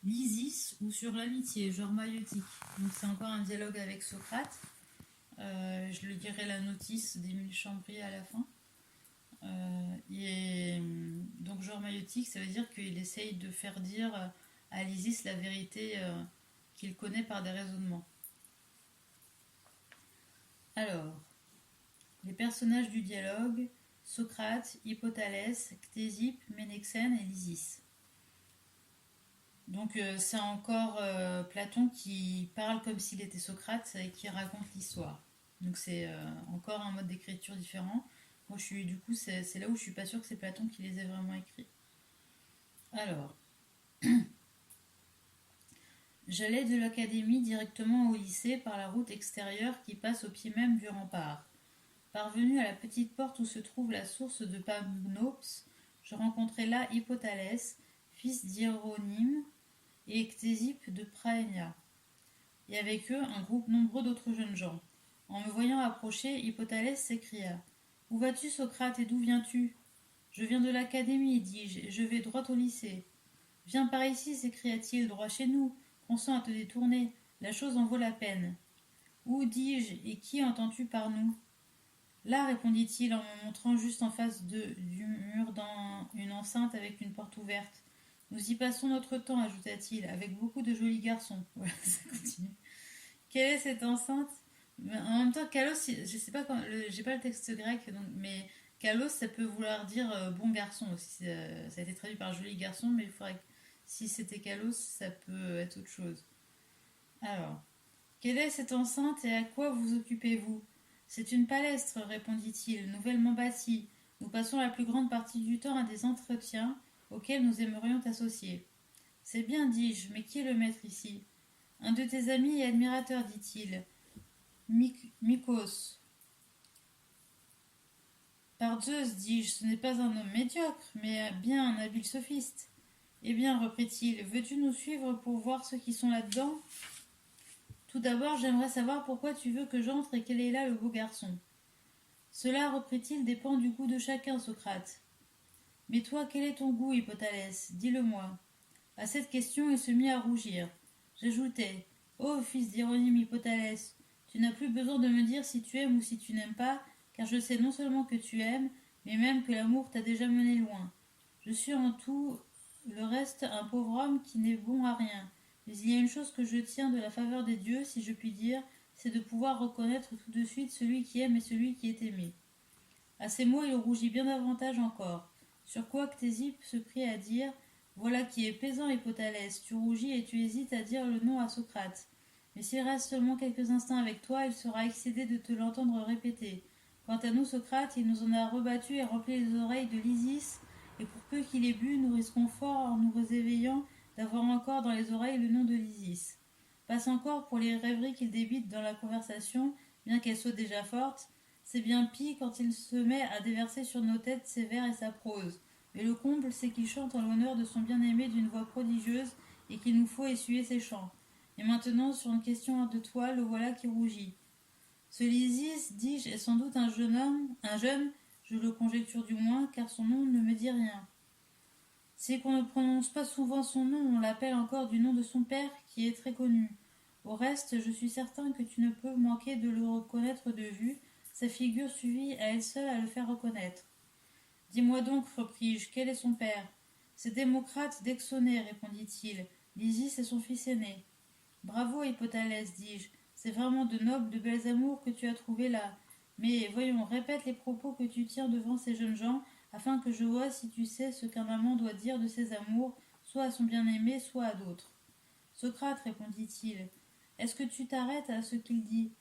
l'Isis ou sur l'amitié, genre maïotique. Donc c'est encore un dialogue avec Socrate. Je le dirai la notice d'Émile Chambry à la fin. Donc genre maïotique, ça veut dire qu'il essaye de faire dire à l'Isis la vérité qu'il connaît par des raisonnements. Alors, les personnages du dialogue, Socrate, Hippothalès, Ctésippe, Ménexène et Lysis. Donc c'est encore Platon qui parle comme s'il était Socrate et qui raconte l'histoire. Donc c'est encore un mode d'écriture différent. Moi du coup c'est là où je suis pas sûre que c'est Platon qui les ait vraiment écrits. Alors, j'allais de l'académie directement au lycée par la route extérieure qui passe au pied même du rempart. Parvenu à la petite porte où se trouve la source de Pamnops, je rencontrai là Hippothalès, fils d'Hieronyme, et Ctésippe de Praénia, et avec eux un groupe nombreux d'autres jeunes gens. En me voyant approcher, Hippothalès s'écria: Où vas-tu, Socrate, et d'où viens-tu? Je viens de l'académie, dis-je, et je vais droit au lycée. Viens par ici, s'écria-t-il, droit chez nous. Consens à te détourner. La chose en vaut la peine. Où, dis-je, et qui entends-tu par nous? Là, répondit-il en me montrant juste en face du mur dans une enceinte avec une porte ouverte. Nous y passons notre temps, ajouta-t-il, avec beaucoup de jolis garçons. Voilà, ça continue. Quelle est cette enceinte? En même temps, kalos, je sais pas quand, j'ai pas le texte grec, donc, mais kalos, ça peut vouloir dire bon garçon aussi. Ça a été traduit par joli garçon, mais il faudrait que, si c'était kalos, ça peut être autre chose. Alors, quelle est cette enceinte et à quoi vous occupez-vous? C'est une palestre, répondit-il, nouvellement bâtie. Nous passons la plus grande partie du temps à des entretiens auxquels nous aimerions t'associer. C'est bien, dis-je, mais qui est le maître ici? Un de tes amis et admirateurs, dit-il. Mikos. Par Zeus, dis-je, ce n'est pas un homme médiocre, mais bien un habile sophiste. Eh bien, reprit-il, veux-tu nous suivre pour voir ceux qui sont là-dedans? Tout d'abord, j'aimerais savoir pourquoi tu veux que j'entre et quel est là le beau garçon. Cela, reprit-il, dépend du goût de chacun, Socrate. Mais toi, quel est ton goût, Hippothalès? Dis-le-moi. À cette question, il se mit à rougir. J'ajoutai: Ô fils d'Hieronyme Hippothalès, tu n'as plus besoin de me dire si tu aimes ou si tu n'aimes pas, car je sais non seulement que tu aimes, mais même que l'amour t'a déjà mené loin. Je suis en tout le reste un pauvre homme qui n'est bon à rien. Mais il y a une chose que je tiens de la faveur des dieux, si je puis dire, c'est de pouvoir reconnaître tout de suite celui qui aime et celui qui est aimé. À ces mots, il rougit bien davantage encore. Sur quoi Ctésippe se prit à dire: Voilà qui est plaisant, Hippothalès, tu rougis et tu hésites à dire le nom à Socrate. Mais s'il reste seulement quelques instants avec toi, il sera excédé de te l'entendre répéter. Quant à nous, Socrate, il nous en a rebattu et rempli les oreilles de l'Isis, et pour peu qu'il ait bu, nous risquons fort, en nous éveillant, d'avoir encore dans les oreilles le nom de l'Isis. Passe encore pour les rêveries qu'il débite dans la conversation, bien qu'elle soit déjà forte. C'est bien pis quand il se met à déverser sur nos têtes ses vers et sa prose. Mais le comble, c'est qu'il chante en l'honneur de son bien-aimé d'une voix prodigieuse et qu'il nous faut essuyer ses chants. Et maintenant, sur une question de toi, le voilà qui rougit. Ce Lysis, dis-je, est sans doute un jeune homme, un jeune, je le conjecture du moins, car son nom ne me dit rien. C'est qu'on ne prononce pas souvent son nom, on l'appelle encore du nom de son père, qui est très connu. Au reste, je suis certain que tu ne peux manquer de le reconnaître de vue, sa figure suffit à elle seule à le faire reconnaître. Dis-moi donc, repris-je, quel est son père? C'est Démocrate d'Exonée, répondit-il. Lysis est son fils aîné. Bravo, Hippothalès, dis-je. C'est vraiment de nobles, de belles amours que tu as trouvées là. Mais voyons, répète les propos que tu tiens devant ces jeunes gens, afin que je vois si tu sais ce qu'un amant doit dire de ses amours, soit à son bien-aimé, soit à d'autres. Socrate, répondit-il, est-ce que tu t'arrêtes à ce qu'il dit?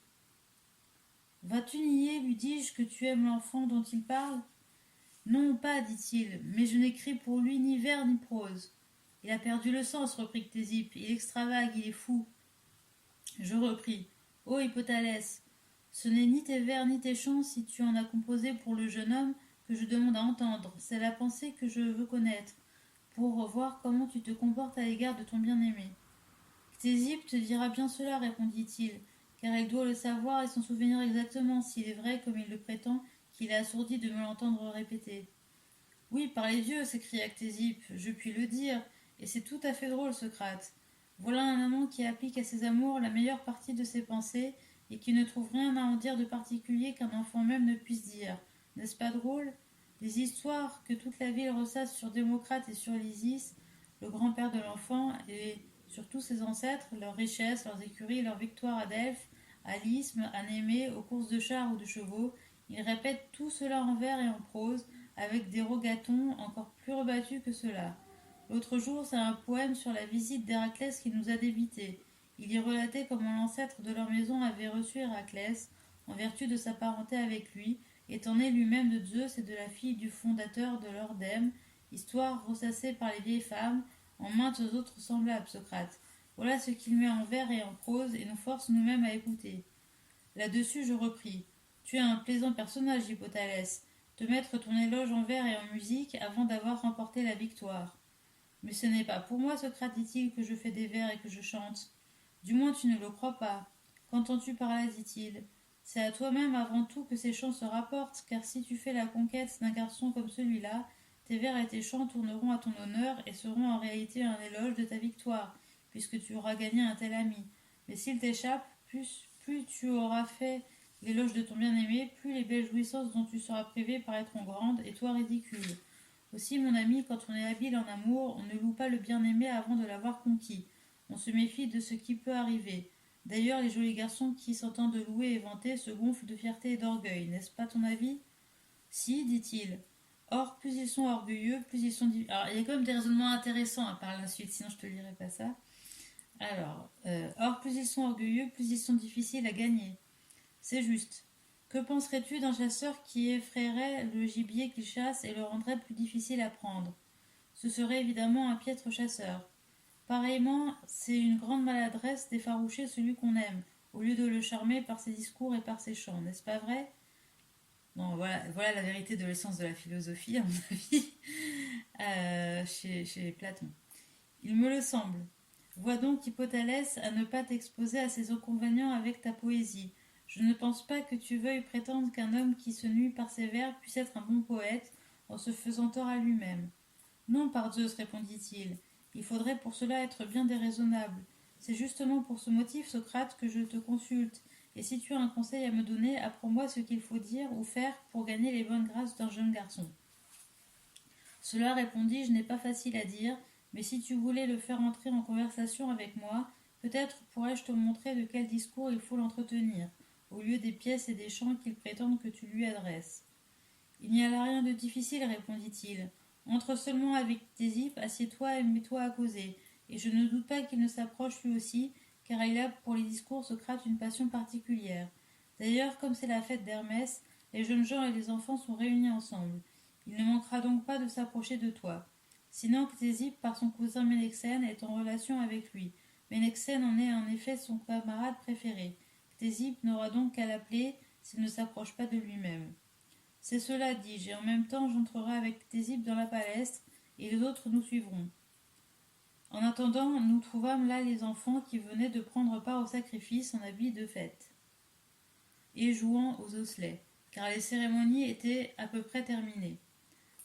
Vas-tu nier, lui dis-je, que tu aimes l'enfant dont il parle? Non, pas, dit-il, mais je n'écris pour lui ni vers ni prose. Il a perdu le sens, reprit Ctésippe, il extravague, il est fou. Je repris: Ô Hippothalès, ce n'est ni tes vers ni tes chants, si tu en as composé pour le jeune homme, que je demande à entendre, c'est la pensée que je veux connaître, pour voir comment tu te comportes à l'égard de ton bien-aimé. Ctésippe te dira bien cela, répondit-il, car il doit le savoir et s'en souvenir exactement, s'il est vrai, comme il le prétend, qu'il est assourdi de me l'entendre répéter. Oui, par les dieux, s'écria Ctésippe, je puis le dire, Et c'est tout à fait drôle, Socrate. Voilà un amant qui applique à ses amours la meilleure partie de ses pensées et qui ne trouve rien à en dire de particulier qu'un enfant même ne puisse dire. N'est-ce pas drôle? Les histoires que toute la ville ressasse sur Démocrate et sur l'Isis, le grand-père de l'enfant, et sur tous ses ancêtres, leurs richesses, leurs écuries, leurs victoires à Delphes, à l'isthme, à Némée, aux courses de chars ou de chevaux, ils répètent tout cela en vers et en prose, avec des rogatons encore plus rebattus que cela. L'autre jour, c'est un poème sur la visite d'Héraclès qui nous a débité. Il y relatait comment l'ancêtre de leur maison avait reçu Héraclès, en vertu de sa parenté avec lui, étant né lui-même de Zeus et de la fille du fondateur de leur dème, histoire ressassée par les vieilles femmes, en maintes autres semblables, Socrate. Voilà ce qu'il met en vers et en prose, et nous force nous-mêmes à écouter. Là-dessus, je repris. Tu es un plaisant personnage, Hippothalès. Te mettre ton éloge en vers et en musique avant d'avoir remporté la victoire. Mais ce n'est pas pour moi, Socrate, dit-il, que je fais des vers et que je chante. Du moins tu ne le crois pas. Qu'entends-tu par là, dit-il? C'est à toi-même avant tout que ces chants se rapportent, car si tu fais la conquête d'un garçon comme celui-là, tes vers et tes chants tourneront à ton honneur et seront en réalité un éloge de ta victoire, puisque tu auras gagné un tel ami. Mais s'il t'échappe, plus tu auras fait l'éloge de ton bien-aimé, plus les belles jouissances dont tu seras privé paraîtront grandes et toi ridicules. Aussi, mon ami, quand on est habile en amour, on ne loue pas le bien-aimé avant de l'avoir conquis. On se méfie de ce qui peut arriver. D'ailleurs, les jolis garçons qui s'entendent louer et vanter se gonflent de fierté et d'orgueil, n'est-ce pas ton avis? Si, dit-il. Or, plus ils sont orgueilleux, plus ils sont... Alors, il y a quand même des raisonnements intéressants à par la suite, sinon je te lirai pas ça. Alors, or, plus ils sont orgueilleux, plus ils sont difficiles à gagner. C'est juste. Que penserais-tu d'un chasseur qui effraierait le gibier qu'il chasse et le rendrait plus difficile à prendre? Ce serait évidemment un piètre chasseur. Pareillement, c'est une grande maladresse d'effaroucher celui qu'on aime, au lieu de le charmer par ses discours et par ses chants, n'est-ce pas vrai? Non, voilà la vérité de l'essence de la philosophie, à mon avis, chez Platon. Il me le semble. Vois donc, Hippothalès, à ne pas t'exposer à ces inconvénients avec ta poésie. Je ne pense pas que tu veuilles prétendre qu'un homme qui se nuit par ses vers puisse être un bon poète en se faisant tort à lui-même. Non, par Zeus, répondit-il. Il faudrait pour cela être bien déraisonnable. C'est justement pour ce motif, Socrate, que je te consulte. Et si tu as un conseil à me donner, apprends-moi ce qu'il faut dire ou faire pour gagner les bonnes grâces d'un jeune garçon. Cela, répondis-je, n'est pas facile à dire, mais si tu voulais le faire entrer en conversation avec moi, peut-être pourrais-je te montrer de quel discours il faut l'entretenir, au lieu des pièces et des chants qu'il prétend que tu lui adresses. Il n'y a là rien de difficile, répondit-il. Entre seulement avec Ctésippe, assieds-toi et mets-toi à causer, et je ne doute pas qu'il ne s'approche lui aussi, car il a pour les discours Socrate une passion particulière. D'ailleurs, comme c'est la fête d'Hermès, les jeunes gens et les enfants sont réunis ensemble. Il ne manquera donc pas de s'approcher de toi. Sinon, Ctésippe, par son cousin Ménexène, est en relation avec lui. Ménexène en est en effet son camarade préféré. Ctésippe n'aura donc qu'à l'appeler s'il ne s'approche pas de lui-même. C'est cela, dis-je, et en même temps j'entrerai avec Ctésippe dans la palestre, et les autres nous suivront. En attendant, nous trouvâmes là les enfants qui venaient de prendre part au sacrifice en habit de fête, et jouant aux osselets, car les cérémonies étaient à peu près terminées.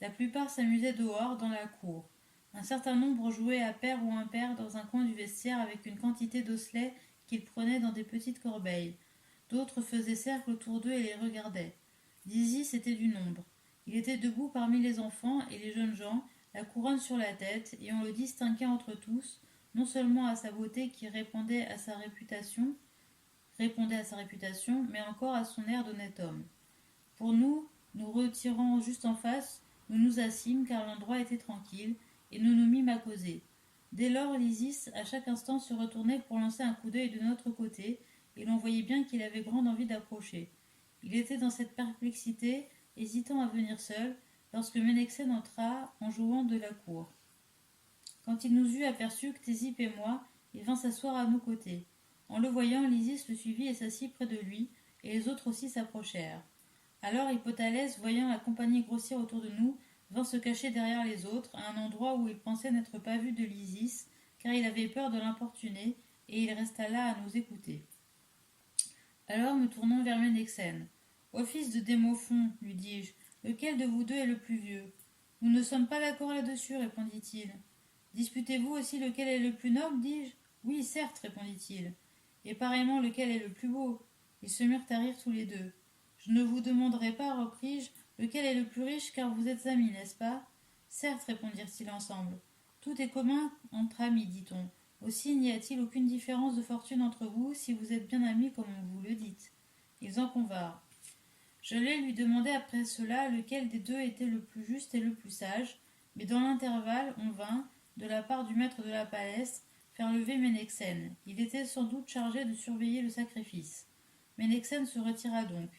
La plupart s'amusaient dehors, dans la cour. Un certain nombre jouaient à pair ou impair dans un coin du vestiaire avec une quantité d'osselets qu'ils prenaient dans des petites corbeilles. D'autres faisaient cercle autour d'eux et les regardaient. Dizis était du nombre. Il était debout parmi les enfants et les jeunes gens, la couronne sur la tête, et on le distinguait entre tous, non seulement à sa beauté qui répondait à sa réputation, mais encore à son air d'honnête homme. Pour nous, nous retirant juste en face, nous nous assîmes car l'endroit était tranquille, et nous nous mîmes à causer. Dès lors, l'Isis, à chaque instant, se retournait pour lancer un coup d'œil de notre côté, et l'on voyait bien qu'il avait grande envie d'approcher. Il était dans cette perplexité, hésitant à venir seul, lorsque Ménexène entra en jouant de la cour. Quand il nous eut aperçus, Ctésippe et moi, il vint s'asseoir à nos côtés. En le voyant, l'Isis le suivit et s'assit près de lui, et les autres aussi s'approchèrent. Alors Hippothalès, voyant la compagnie grossir autour de nous, vint se cacher derrière les autres, à un endroit où il pensait n'être pas vu de l'Isis, car il avait peur de l'importuner, et il resta là à nous écouter. Alors, me tournant vers Ménexène. Ô fils de Démophon, lui dis-je, lequel de vous deux est le plus vieux? Nous ne sommes pas d'accord là-dessus, répondit-il. Disputez-vous aussi lequel est le plus noble, dis-je. Oui, certes, répondit-il. Et pareillement lequel est le plus beau. Ils se mirent à rire tous les deux. Je ne vous demanderai pas, repris-je, lequel est le plus riche, car vous êtes amis, n'est-ce pas? Certes, répondirent-ils ensemble. Tout est commun entre amis, dit-on. Aussi n'y a-t-il aucune différence de fortune entre vous si vous êtes bien amis comme vous le dites. Ils en convinrent. J'allais lui demander après cela lequel des deux était le plus juste et le plus sage, mais dans l'intervalle on vint, de la part du maître de la palestre, faire lever Ménexène. Il était sans doute chargé de surveiller le sacrifice. Ménexène se retira donc.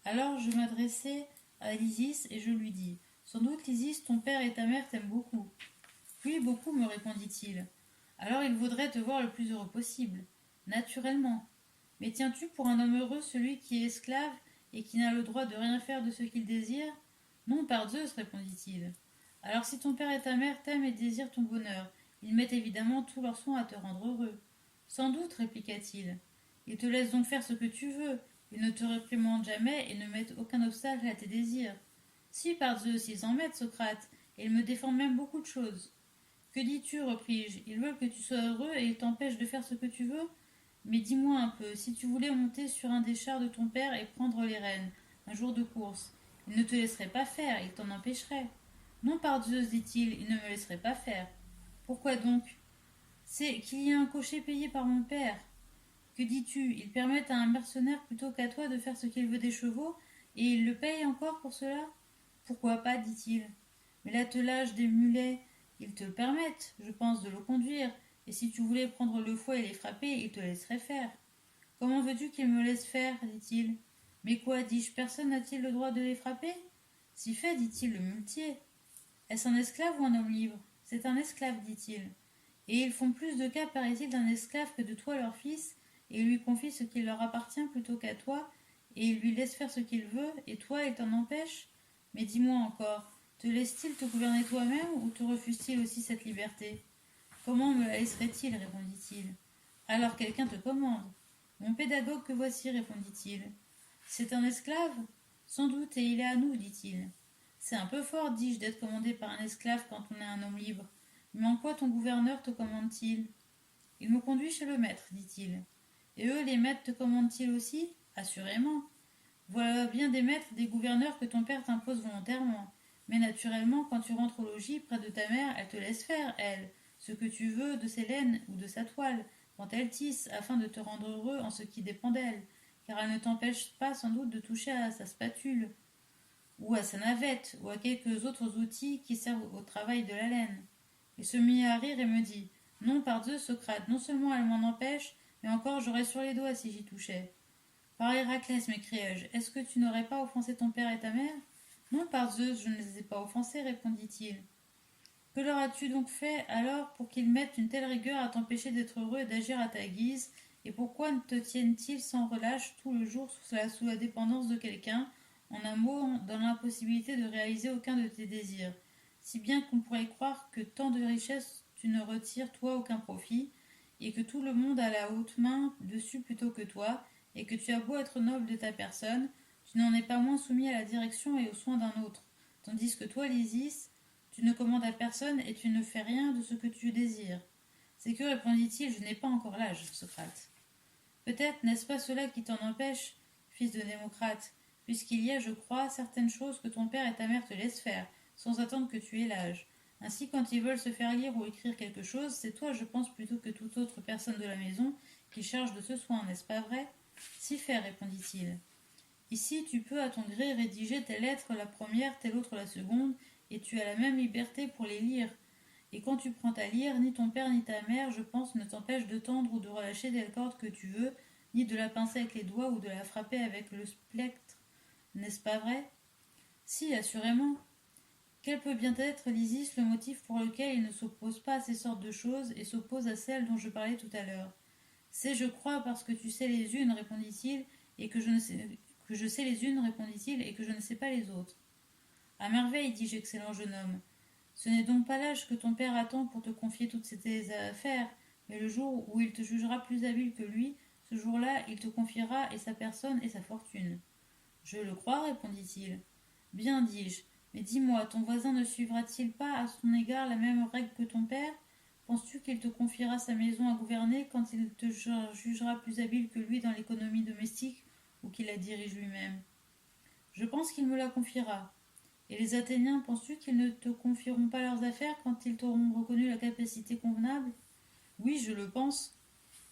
Alors je m'adressai à Lysis et je lui dis: Sans doute, Lysis, ton père et ta mère t'aiment beaucoup. Oui, beaucoup, me répondit-il. Alors il vaudrait te voir le plus heureux possible. Naturellement. Mais tiens-tu pour un homme heureux celui qui est esclave et qui n'a le droit de rien faire de ce qu'il désire? Non, par Zeus, répondit-il. Alors si ton père et ta mère t'aiment et désirent ton bonheur, ils mettent évidemment tout leur soin à te rendre heureux. Sans doute, répliqua-t-il. Ils te laissent donc faire ce que tu veux. Ils ne te réprimandent jamais et ne mettent aucun obstacle à tes désirs. Si, par Zeus, ils en mettent, Socrate, et ils me défendent même beaucoup de choses. Que dis-tu, repris-je? Ils veulent que tu sois heureux et ils t'empêchent de faire ce que tu veux? Mais dis-moi un peu, si tu voulais monter sur un des chars de ton père et prendre les rênes, un jour de course, il ne te laisserait pas faire, il t'en empêcherait. Non, par Zeus, dit-il, il ne me laisserait pas faire. Pourquoi donc? C'est qu'il y a un cocher payé par mon père. Que dis-tu? Ils permettent à un mercenaire plutôt qu'à toi de faire ce qu'il veut des chevaux, et il le paye encore pour cela? Pourquoi pas, dit-il. Mais l'attelage des mulets, ils te le permettent, je pense, de le conduire, et si tu voulais prendre le fouet et les frapper, ils te laisseraient faire. Comment veux-tu qu'ils me laissent faire, dit-il. Mais quoi, dis-je, personne n'a-t-il le droit de les frapper? Si fait, dit-il le muletier. Est-ce un esclave ou un homme libre? C'est un esclave, dit-il. Et ils font plus de cas, paraît-il, d'un esclave que de toi, leur fils, et ils lui confient ce qui leur appartient plutôt qu'à toi, et ils lui laissent faire ce qu'il veut, et toi, il t'en empêche? Mais dis-moi encore, te laisse-t-il te gouverner toi-même, ou te refuse-t-il aussi cette liberté? Comment me la laisserait-il, répondit-il. Alors quelqu'un te commande. Mon pédagogue que voici, répondit-il. C'est un esclave? Sans doute, et il est à nous, dit-il. C'est un peu fort, dis-je, d'être commandé par un esclave quand on est un homme libre. Mais en quoi ton gouverneur te commande-t-il? Il me conduit chez le maître, dit-il. Et eux, les maîtres, te commandent-ils aussi? Assurément. Voilà bien des maîtres, des gouverneurs que ton père t'impose volontairement. Mais naturellement, quand tu rentres au logis près de ta mère, elle te laisse faire, elle, ce que tu veux de ses laines ou de sa toile, quand elle tisse, afin de te rendre heureux en ce qui dépend d'elle, car elle ne t'empêche pas sans doute de toucher à sa spatule, ou à sa navette, ou à quelques autres outils qui servent au travail de la laine. Il se mit à rire et me dit: Non, par Dieu, Socrate, non seulement elle m'en empêche, mais encore j'aurais sur les doigts si j'y touchais. Par Héraclès, m'écriai-je, est-ce que tu n'aurais pas offensé ton père et ta mère? Non, par Zeus, je ne les ai pas offensés, répondit-il. Que leur as-tu donc fait alors pour qu'ils mettent une telle rigueur à t'empêcher d'être heureux et d'agir à ta guise? Et pourquoi ne te tiennent-ils sans relâche tout le jour sous la dépendance de quelqu'un, en un mot, dans l'impossibilité de réaliser aucun de tes désirs? Si bien qu'on pourrait croire que tant de richesses tu ne retires toi aucun profit, et que tout le monde a la haute main dessus plutôt que toi, et que tu as beau être noble de ta personne, tu n'en es pas moins soumis à la direction et aux soins d'un autre, tandis que toi, Lysis, tu ne commandes à personne et tu ne fais rien de ce que tu désires. C'est que, répondit-il, je n'ai pas encore l'âge, Socrate. Peut-être n'est-ce pas cela qui t'en empêche, fils de Démocrate, puisqu'il y a, je crois, certaines choses que ton père et ta mère te laissent faire, sans attendre que tu aies l'âge. Ainsi, quand ils veulent se faire lire ou écrire quelque chose, c'est toi, je pense, plutôt que toute autre personne de la maison, qui charge de ce soin, n'est-ce pas vrai? Si fait, répondit-il. Ici, tu peux à ton gré rédiger telle lettre la première, telle autre la seconde, et tu as la même liberté pour les lire. Et quand tu prends à lire, ni ton père ni ta mère, je pense, ne t'empêchent de tendre ou de relâcher telle corde que tu veux, ni de la pincer avec les doigts ou de la frapper avec le splectre. N'est-ce pas vrai? Si, assurément. Quel peut bien être, Lysis, le motif pour lequel il ne s'oppose pas à ces sortes de choses et s'oppose à celles dont je parlais tout à l'heure? C'est, je crois, parce que tu sais les unes, répondit-il, et que je sais les unes, répondit-il, et que je ne sais pas les autres. À merveille, dis-je, excellent jeune homme. Ce n'est donc pas l'âge que ton père attend pour te confier toutes ces affaires, mais le jour où il te jugera plus habile que lui, ce jour-là, il te confiera et sa personne et sa fortune. Je le crois, répondit-il. Bien, dis-je, mais dis-moi, ton voisin ne suivra-t-il pas à son égard la même règle que ton père? qu'il te confiera sa maison à gouverner quand il te jugera plus habile que lui dans l'économie domestique ou qu'il la dirige lui-même? Je pense qu'il me la confiera. Et les Athéniens, penses-tu qu'ils ne te confieront pas leurs affaires quand ils t'auront reconnu la capacité convenable? Oui, je le pense.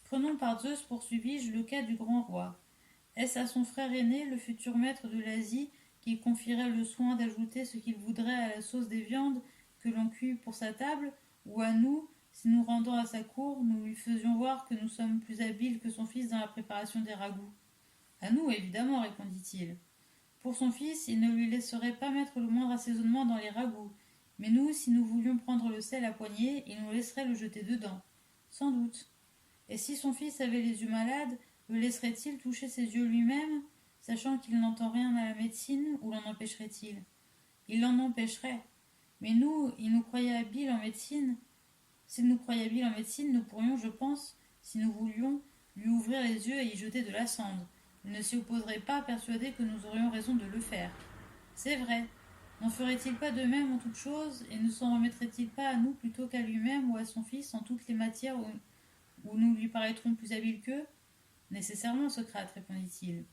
Prenons par Zeus, poursuivis-je, le cas du grand roi. Est-ce à son frère aîné, le futur maître de l'Asie, qu'il confierait le soin d'ajouter ce qu'il voudrait à la sauce des viandes que l'on cuit pour sa table, ou à nous, si nous rendant à sa cour, nous lui faisions voir que nous sommes plus habiles que son fils dans la préparation des ragoûts? À nous, évidemment, répondit-il. Pour son fils, il ne lui laisserait pas mettre le moindre assaisonnement dans les ragoûts. Mais nous, si nous voulions prendre le sel à poignée, il nous laisserait le jeter dedans. Sans doute. Et si son fils avait les yeux malades, le laisserait-il toucher ses yeux lui-même, sachant qu'il n'entend rien à la médecine, ou l'en empêcherait-il? Il l'en empêcherait. Mais nous, il nous croyait habiles en médecine. S'il nous croyait habiles en médecine, nous pourrions, je pense, si nous voulions, lui ouvrir les yeux et y jeter de la cendre. Il ne s'y opposerait pas, persuadé que nous aurions raison de le faire. C'est vrai. N'en ferait-il pas de même en toutes choses, et ne s'en remettrait-il pas à nous plutôt qu'à lui-même ou à son fils en toutes les matières où nous lui paraîtrons plus habiles qu'eux? Nécessairement, Socrate, répondit-il.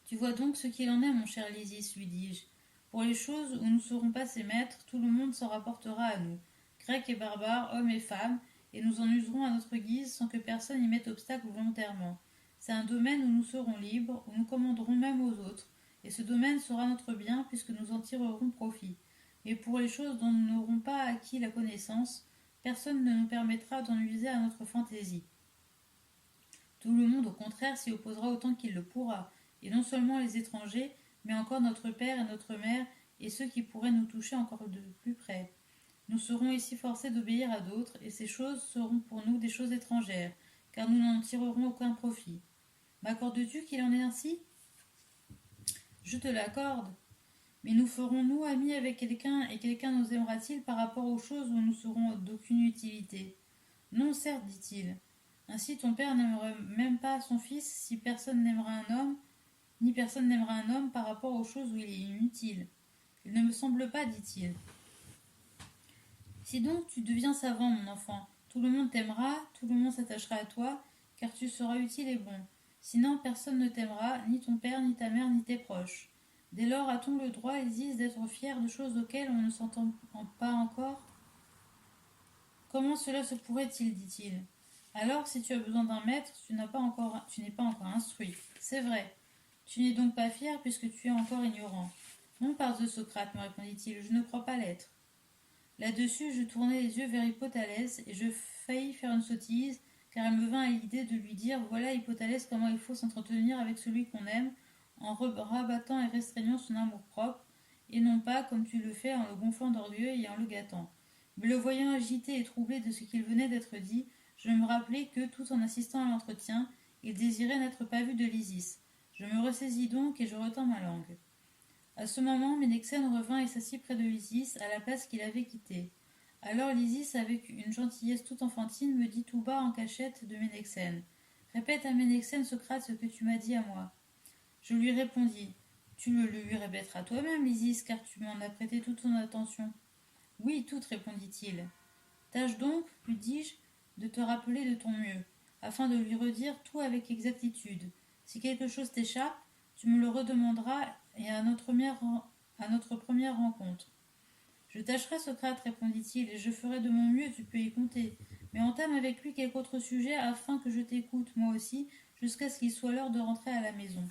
Tu vois donc ce qu'il en est, mon cher Lysis, lui dis-je. Pour les choses où nous ne serons pas ses maîtres, tout le monde s'en rapportera à nous, Grecs et barbares, hommes et femmes, et nous en userons à notre guise sans que personne y mette obstacle volontairement. C'est un domaine où nous serons libres, où nous commanderons même aux autres, et ce domaine sera notre bien puisque nous en tirerons profit. Mais pour les choses dont nous n'aurons pas acquis la connaissance, personne ne nous permettra d'en user à notre fantaisie. Tout le monde, au contraire, s'y opposera autant qu'il le pourra, et non seulement les étrangers, mais encore notre père et notre mère, et ceux qui pourraient nous toucher encore de plus près. Nous serons ici forcés d'obéir à d'autres, et ces choses seront pour nous des choses étrangères, car nous n'en tirerons aucun profit. M'accordes-tu qu'il en est ainsi? Je te l'accorde. Mais nous ferons-nous amis avec quelqu'un, et quelqu'un nous aimera-t-il par rapport aux choses où nous serons d'aucune utilité? Non, certes, dit-il. Ainsi ton père n'aimerait même pas son fils si personne n'aimera un homme, ni personne n'aimera un homme par rapport aux choses où il est inutile. Il ne me semble pas, dit-il. Si donc tu deviens savant, mon enfant, tout le monde t'aimera, tout le monde s'attachera à toi, car tu seras utile et bon. Sinon, personne ne t'aimera, ni ton père, ni ta mère, ni tes proches. Dès lors, a-t-on le droit, Isis, d'être fier de choses auxquelles on ne s'entend pas encore? Comment cela se pourrait-il, dit-il. Alors, si tu as besoin d'un maître, tu n'es pas encore instruit. C'est vrai. Tu n'es donc pas fier puisque tu es encore ignorant. Non, par Zeus, Socrate, me répondit-il, je ne crois pas l'être. Là-dessus, je tournai les yeux vers Hippothalès et je faillis faire une sottise, car il me vint à l'idée de lui dire voilà, Hippothalès, comment il faut s'entretenir avec celui qu'on aime, en rabattant et restreignant son amour-propre, et non pas, comme tu le fais, en le gonflant d'orgueil et en le gâtant. Mais le voyant agité et troublé de ce qu'il venait d'être dit, je me rappelai que, tout en assistant à l'entretien, il désirait n'être pas vu de l'Isis. Je me ressaisis donc et je retins ma langue. À ce moment, Ménexène revint et s'assit près de l'Isis, à la place qu'il avait quittée. Alors l'Isis, avec une gentillesse toute enfantine, me dit tout bas en cachette de Ménexène. Répète à Ménexène, Socrate, ce que tu m'as dit à moi. Je lui répondis. Tu le lui répéteras toi-même, Lysis, car tu m'en as prêté toute ton attention. Oui, toute, répondit-il. Tâche donc, lui dis-je, de te rappeler de ton mieux, afin de lui redire tout avec exactitude. Si quelque chose t'échappe, tu me le redemanderas et à notre première rencontre. Je tâcherai, Socrate, répondit-il, et je ferai de mon mieux, tu peux y compter. Mais entame avec lui quelque autre sujet afin que je t'écoute, moi aussi, jusqu'à ce qu'il soit l'heure de rentrer à la maison.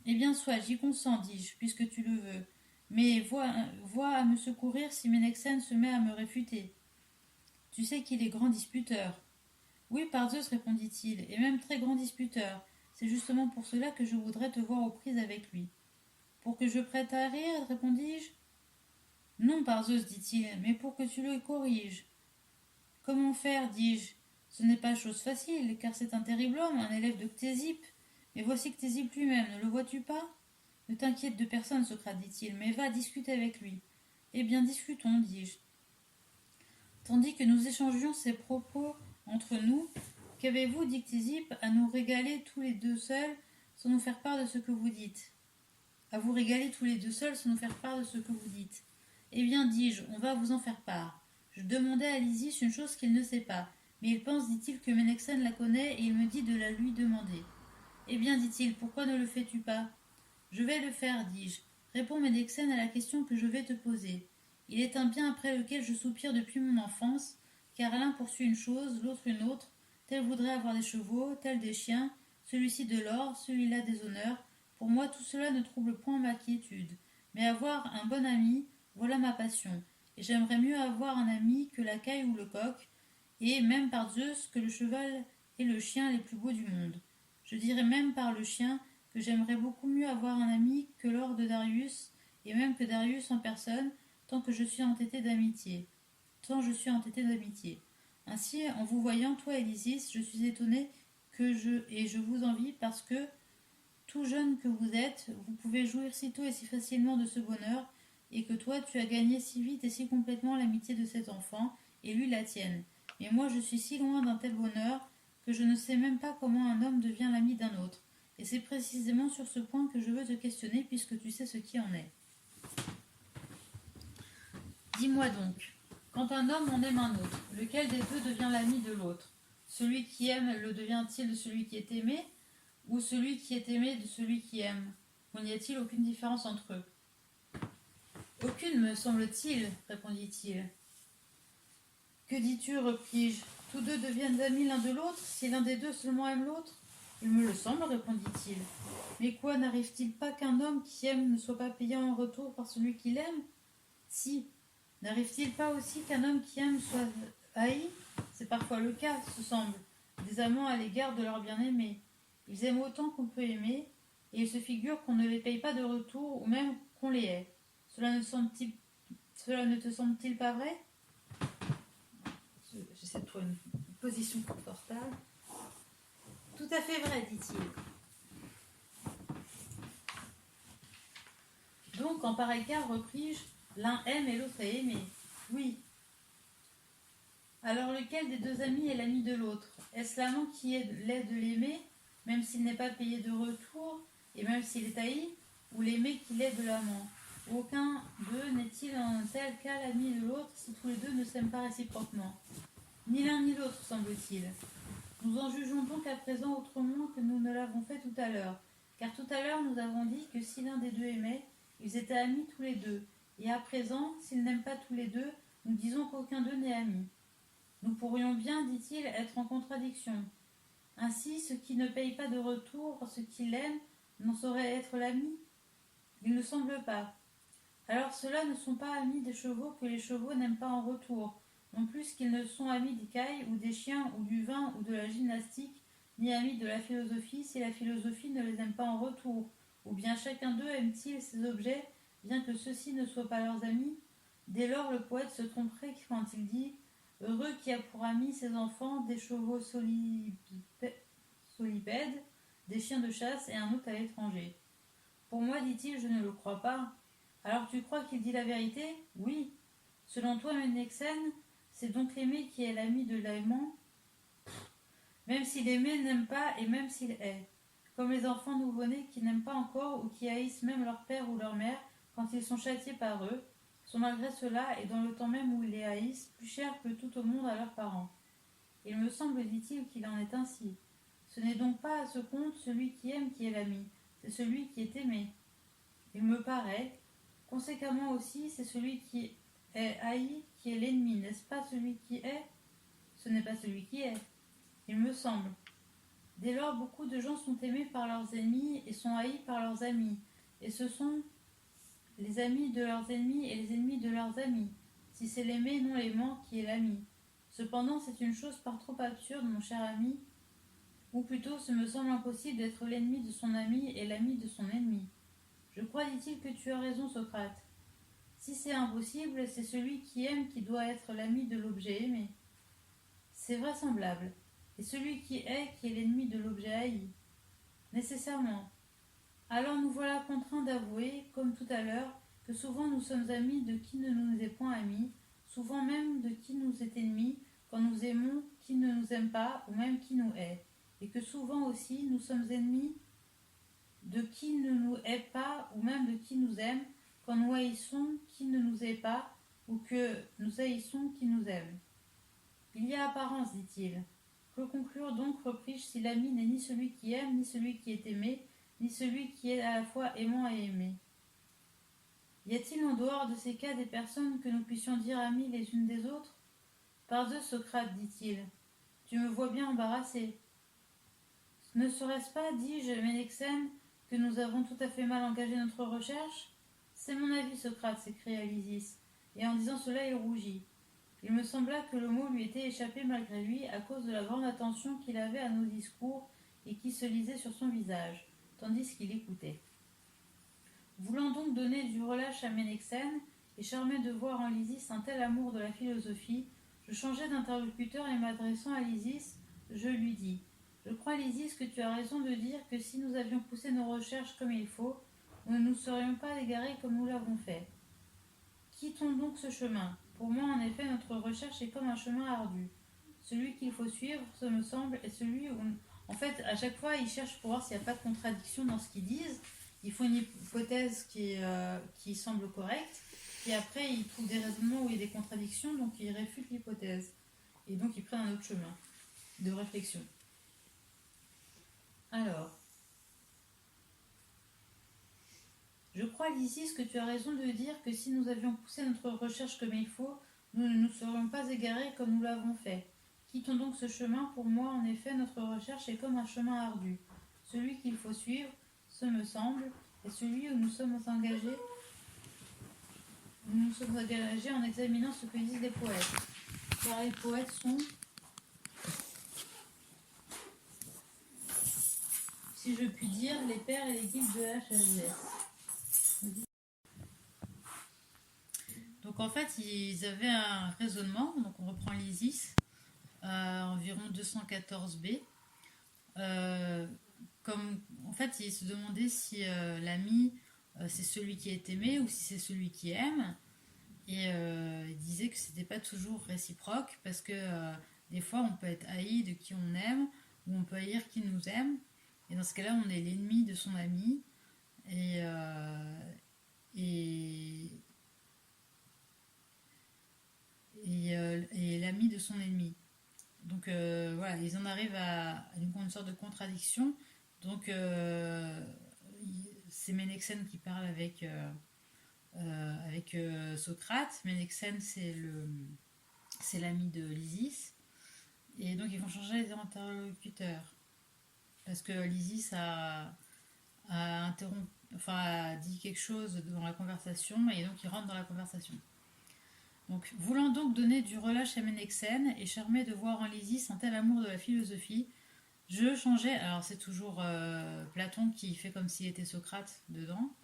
Eh bien, soit, j'y consens, dis-je, puisque tu le veux. Mais vois à me secourir si Ménexène se met à me réfuter. Tu sais qu'il est grand disputeur. Oui, par Zeus, répondit-il, et même très grand disputeur. C'est justement pour cela que je voudrais te voir aux prises avec lui. Pour que je prête à rire, répondis-je. Non, par Zeus, dit-il, mais pour que tu le corriges. Comment faire, dis-je. Ce n'est pas chose facile, car c'est un terrible homme, un élève de Ctésippe. Mais voici Ctésippe lui-même, ne le vois-tu pas? Ne t'inquiète de personne, Socrate, dit-il, mais va discuter avec lui. Eh bien, discutons, dis-je. Tandis que nous échangions ces propos entre nous, qu'avez-vous, dit Ctésippe, à nous régaler tous les deux seuls, sans nous faire part de ce que vous dites? À vous régaler tous les deux seuls, sans nous faire part de ce que vous dites. Eh bien, dis-je, on va vous en faire part. Je demandais à Lysis une chose qu'il ne sait pas, mais il pense, dit-il, que Ménexène la connaît et il me dit de la lui demander. Eh bien, dit-il, pourquoi ne le fais-tu pas? Je vais le faire, dis-je. Réponds, Ménexène, à la question que je vais te poser. Il est un bien après lequel je soupire depuis mon enfance, car l'un poursuit une chose, l'autre une autre. Tel voudrait avoir des chevaux, tel des chiens, celui-ci de l'or, celui-là des honneurs. Pour moi, tout cela ne trouble point ma quiétude. Mais avoir un bon ami, voilà ma passion. Et j'aimerais mieux avoir un ami que la caille ou le coq, et même par Zeus que le cheval et le chien les plus beaux du monde. Je dirais même par le chien que j'aimerais beaucoup mieux avoir un ami que l'or de Darius, et même que Darius en personne, tant que je suis entêté d'amitié. Tant je suis entêté d'amitié. Ainsi, en vous voyant, toi et Lysis, je suis étonné et je vous envie parce que, tout jeune que vous êtes, vous pouvez jouir si tôt et si facilement de ce bonheur, et que toi, tu as gagné si vite et si complètement l'amitié de cet enfant, et lui la tienne. Mais moi, je suis si loin d'un tel bonheur que je ne sais même pas comment un homme devient l'ami d'un autre. Et c'est précisément sur ce point que je veux te questionner, puisque tu sais ce qui en est. Dis-moi donc, quand un homme en aime un autre, lequel des deux devient l'ami de l'autre? Celui qui aime le devient-il de celui qui est aimé, ou celui qui est aimé de celui qui aime? Ou n'y a-t-il aucune différence entre eux? Aucune, me semble-t-il, répondit-il. Que dis-tu, repris-je? Tous deux deviennent amis l'un de l'autre, si l'un des deux seulement aime l'autre? Il me le semble, répondit-il. Mais quoi, n'arrive-t-il pas qu'un homme qui aime ne soit pas payé en retour par celui qu'il aime? Si. N'arrive-t-il pas aussi qu'un homme qui aime soit haï? C'est parfois le cas, ce semble, des amants à l'égard de leur bien-aimé. Ils aiment autant qu'on peut aimer, et ils se figurent qu'on ne les paye pas de retour, ou même qu'on les hait. Cela ne te semble-t-il pas vrai? J'essaie de trouver une position confortable. Tout à fait vrai, dit-il. Donc, en pareil cas, repris-je, l'un aime et l'autre est aimé. Oui. Alors, lequel des deux amis est l'ami de l'autre? Est-ce l'amant qui l'est de l'aimer, même s'il n'est pas payé de retour, et même s'il est haï, ou l'aimé qui l'est de l'amant? Aucun d'eux n'est-il en tel cas l'ami de l'autre si tous les deux ne s'aiment pas réciproquement? Ni l'un ni l'autre, semble-t-il. Nous en jugeons donc à présent autrement que nous ne l'avons fait tout à l'heure, car tout à l'heure nous avons dit que si l'un des deux aimait, ils étaient amis tous les deux, et à présent, s'ils n'aiment pas tous les deux, nous disons qu'aucun d'eux n'est ami. Nous pourrions bien, dit-il, être en contradiction. Ainsi, ce qui ne paye pas de retour ce qu'il aime n'en saurait être l'ami? Il ne semble pas. Alors ceux-là ne sont pas amis des chevaux que les chevaux n'aiment pas en retour, non plus qu'ils ne sont amis des cailles ou des chiens ou du vin ou de la gymnastique, ni amis de la philosophie si la philosophie ne les aime pas en retour, ou bien chacun d'eux aime-t-il ces objets, bien que ceux-ci ne soient pas leurs amis? Dès lors le poète se tromperait quand il dit « Heureux qui a pour amis ses enfants, des chevaux solipèdes, des chiens de chasse et un hôte à l'étranger. » Pour moi, dit-il, je ne le crois pas. Alors tu crois qu'il dit la vérité? Oui. Selon toi, Ménexène, c'est donc l'aimé qui est l'ami de l'aimant, même si l'aimé n'aime pas et même s'il hait. Comme les enfants nouveau-nés qui n'aiment pas encore ou qui haïssent même leur père ou leur mère quand ils sont châtiés par eux, sont malgré cela, et dans le temps même où ils les haïssent, plus chers que tout au monde à leurs parents. Il me semble, dit-il, qu'il en est ainsi. Ce n'est donc pas à ce compte celui qui aime qui est l'ami, c'est celui qui est aimé. Il me paraît, conséquemment aussi, c'est celui qui est haï qui est l'ennemi, n'est-ce pas celui qui est? Ce n'est pas celui qui est, il me semble. Dès lors, beaucoup de gens sont aimés par leurs ennemis et sont haïs par leurs amis, et ce sont les amis de leurs ennemis et les ennemis de leurs amis, si c'est l'aimé, non l'aimant, qui est l'ami. Cependant, c'est une chose par trop absurde, mon cher ami, ou plutôt, ce me semble impossible d'être l'ennemi de son ami et l'ami de son ennemi. Je crois, dit-il, que tu as raison, Socrate. Si c'est impossible, c'est celui qui aime qui doit être l'ami de l'objet aimé. C'est vraisemblable. Et celui qui est l'ennemi de l'objet haï. Nécessairement. Alors nous voilà contraints d'avouer, comme tout à l'heure, que souvent nous sommes amis de qui ne nous est point amis, souvent même de qui nous est ennemi, quand nous aimons qui ne nous aime pas, ou même qui nous hait, et que souvent aussi nous sommes ennemis de qui ne nous hait pas, ou même de qui nous aime, quand nous haïssons qui ne nous hait pas, ou que nous haïssons qui nous aime. Il y a apparence, dit-il. Que conclure donc, repris-je, si l'ami n'est ni celui qui aime, ni celui qui est aimé, ni celui qui est à la fois aimant et aimé? Y a-t-il en dehors de ces cas des personnes que nous puissions dire amies les unes des autres? Par Zeus, Socrate, dit-il, tu me vois bien embarrassé. Ne serait-ce pas, dis-je, Ménexène, que nous avons tout à fait mal engagé notre recherche? C'est mon avis, Socrate, s'écria Lysis, et en disant cela il rougit. Il me sembla que le mot lui était échappé malgré lui à cause de la grande attention qu'il avait à nos discours et qui se lisait sur son visage, tandis qu'il écoutait. Voulant donc donner du relâche à Ménexène et charmé de voir en Lysis un tel amour de la philosophie, je changeai d'interlocuteur et m'adressant à Lysis, je lui dis « Je crois, Lysis, que tu as raison de dire que si nous avions poussé nos recherches comme il faut, nous ne nous serions pas égarés comme nous l'avons fait. Quittons donc ce chemin. Pour moi, en effet, notre recherche est comme un chemin ardu. Celui qu'il faut suivre, ce me semble, est celui où... En fait, à chaque fois, ils cherchent pour voir s'il n'y a pas de contradiction dans ce qu'ils disent. Ils font une hypothèse qui semble correcte. Et après, ils trouvent des raisonnements où il y a des contradictions, donc ils réfutent l'hypothèse. Et donc, ils prennent un autre chemin de réflexion. Alors, je crois, Lysis, que tu as raison de dire que si nous avions poussé notre recherche comme il faut, nous ne nous serions pas égarés comme nous l'avons fait. Quittons donc ce chemin. Pour moi, en effet, notre recherche est comme un chemin ardu. Celui qu'il faut suivre, ce me semble, est celui où nous sommes engagés. Nous nous sommes engagés en examinant ce que disent les poètes. Car les poètes sont, si je puis dire, les pères et les guides de la sagesse. Donc en fait, ils avaient un raisonnement, donc on reprend l'Isis, environ 214b. Comme en fait, ils se demandaient si l'ami c'est celui qui est aimé ou si c'est celui qui aime. Et ils disaient que c'était pas toujours réciproque parce que des fois on peut être haï de qui on aime ou on peut haïr qui nous aime. Et dans ce cas-là, on est l'ennemi de son ami. Et, et, et l'ami de son ennemi. Donc voilà, ils en arrivent à une sorte de contradiction. Donc c'est Ménexène qui parle avec Socrate. Ménexène, c'est l'ami de Lysis. Et donc ils vont changer les interlocuteurs. Parce que Lysis a dit quelque chose dans la conversation et donc il rentre dans la conversation. Donc, voulant donc donner du relâche à Ménexène et charmé de voir en Lysis un tel amour de la philosophie, je changeais, alors c'est toujours Platon qui fait comme s'il était Socrate dedans,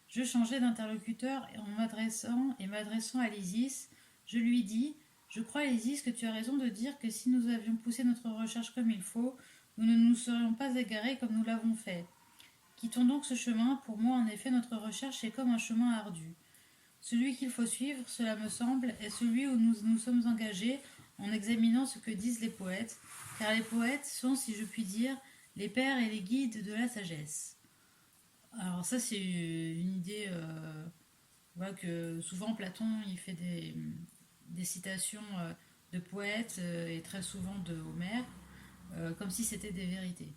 je changeais d'interlocuteur en m'adressant à Lysis, je lui dis, je crois Lysis que tu as raison de dire que si nous avions poussé notre recherche comme il faut, nous ne nous serions pas égarés comme nous l'avons fait. Quittons donc ce chemin, pour moi en effet notre recherche est comme un chemin ardu. Celui qu'il faut suivre, cela me semble, est celui où nous nous sommes engagés en examinant ce que disent les poètes, car les poètes sont, si je puis dire, les pères et les guides de la sagesse. Alors ça, c'est une idée voilà, que souvent Platon il fait des citations de poètes et très souvent de Homère, comme si c'était des vérités.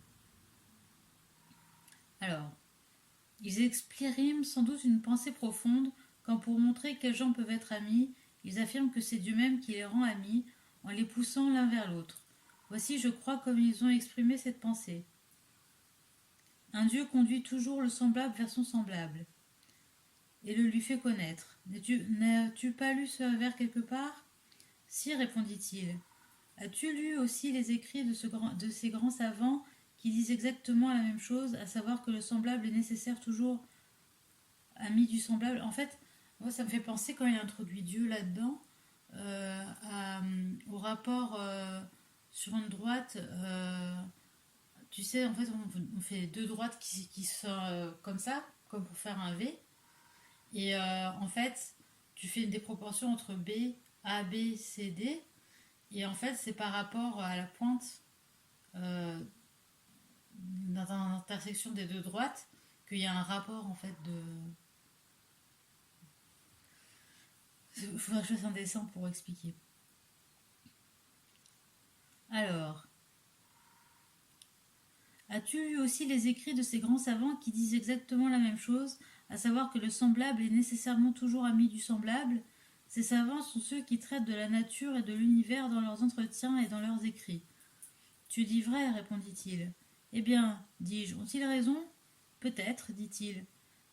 Alors, ils expriment sans doute une pensée profonde quand pour montrer quels gens peuvent être amis, ils affirment que c'est Dieu même qui les rend amis en les poussant l'un vers l'autre. Voici, je crois, comme ils ont exprimé cette pensée. Un Dieu conduit toujours le semblable vers son semblable et le lui fait connaître. N'as-tu pas lu ce vers quelque part? Si, répondit-il. As-tu lu aussi les écrits de ces grands savants qui disent exactement la même chose, à savoir que le semblable est nécessaire toujours ami du semblable? En fait, moi, ça me fait penser quand il introduit Dieu là-dedans au rapport sur une droite. Tu sais, en fait, on fait deux droites qui sont comme ça, comme pour faire un V. Et en fait, tu fais des proportions entre B, A, B, C, D. Et en fait, c'est par rapport à la pointe euh, dans l'intersection des deux droites qu'il y a un rapport en fait de Il faudrait que je fasse un dessin pour expliquer. Alors, as-tu lu aussi les écrits de ces grands savants qui disent exactement la même chose, à savoir que le semblable est nécessairement toujours ami du semblable? Ces savants sont ceux qui traitent de la nature et de l'univers dans leurs entretiens et dans leurs écrits. Tu dis vrai, répondit-il. Eh bien, dis-je, ont-ils raison? Peut-être, dit-il.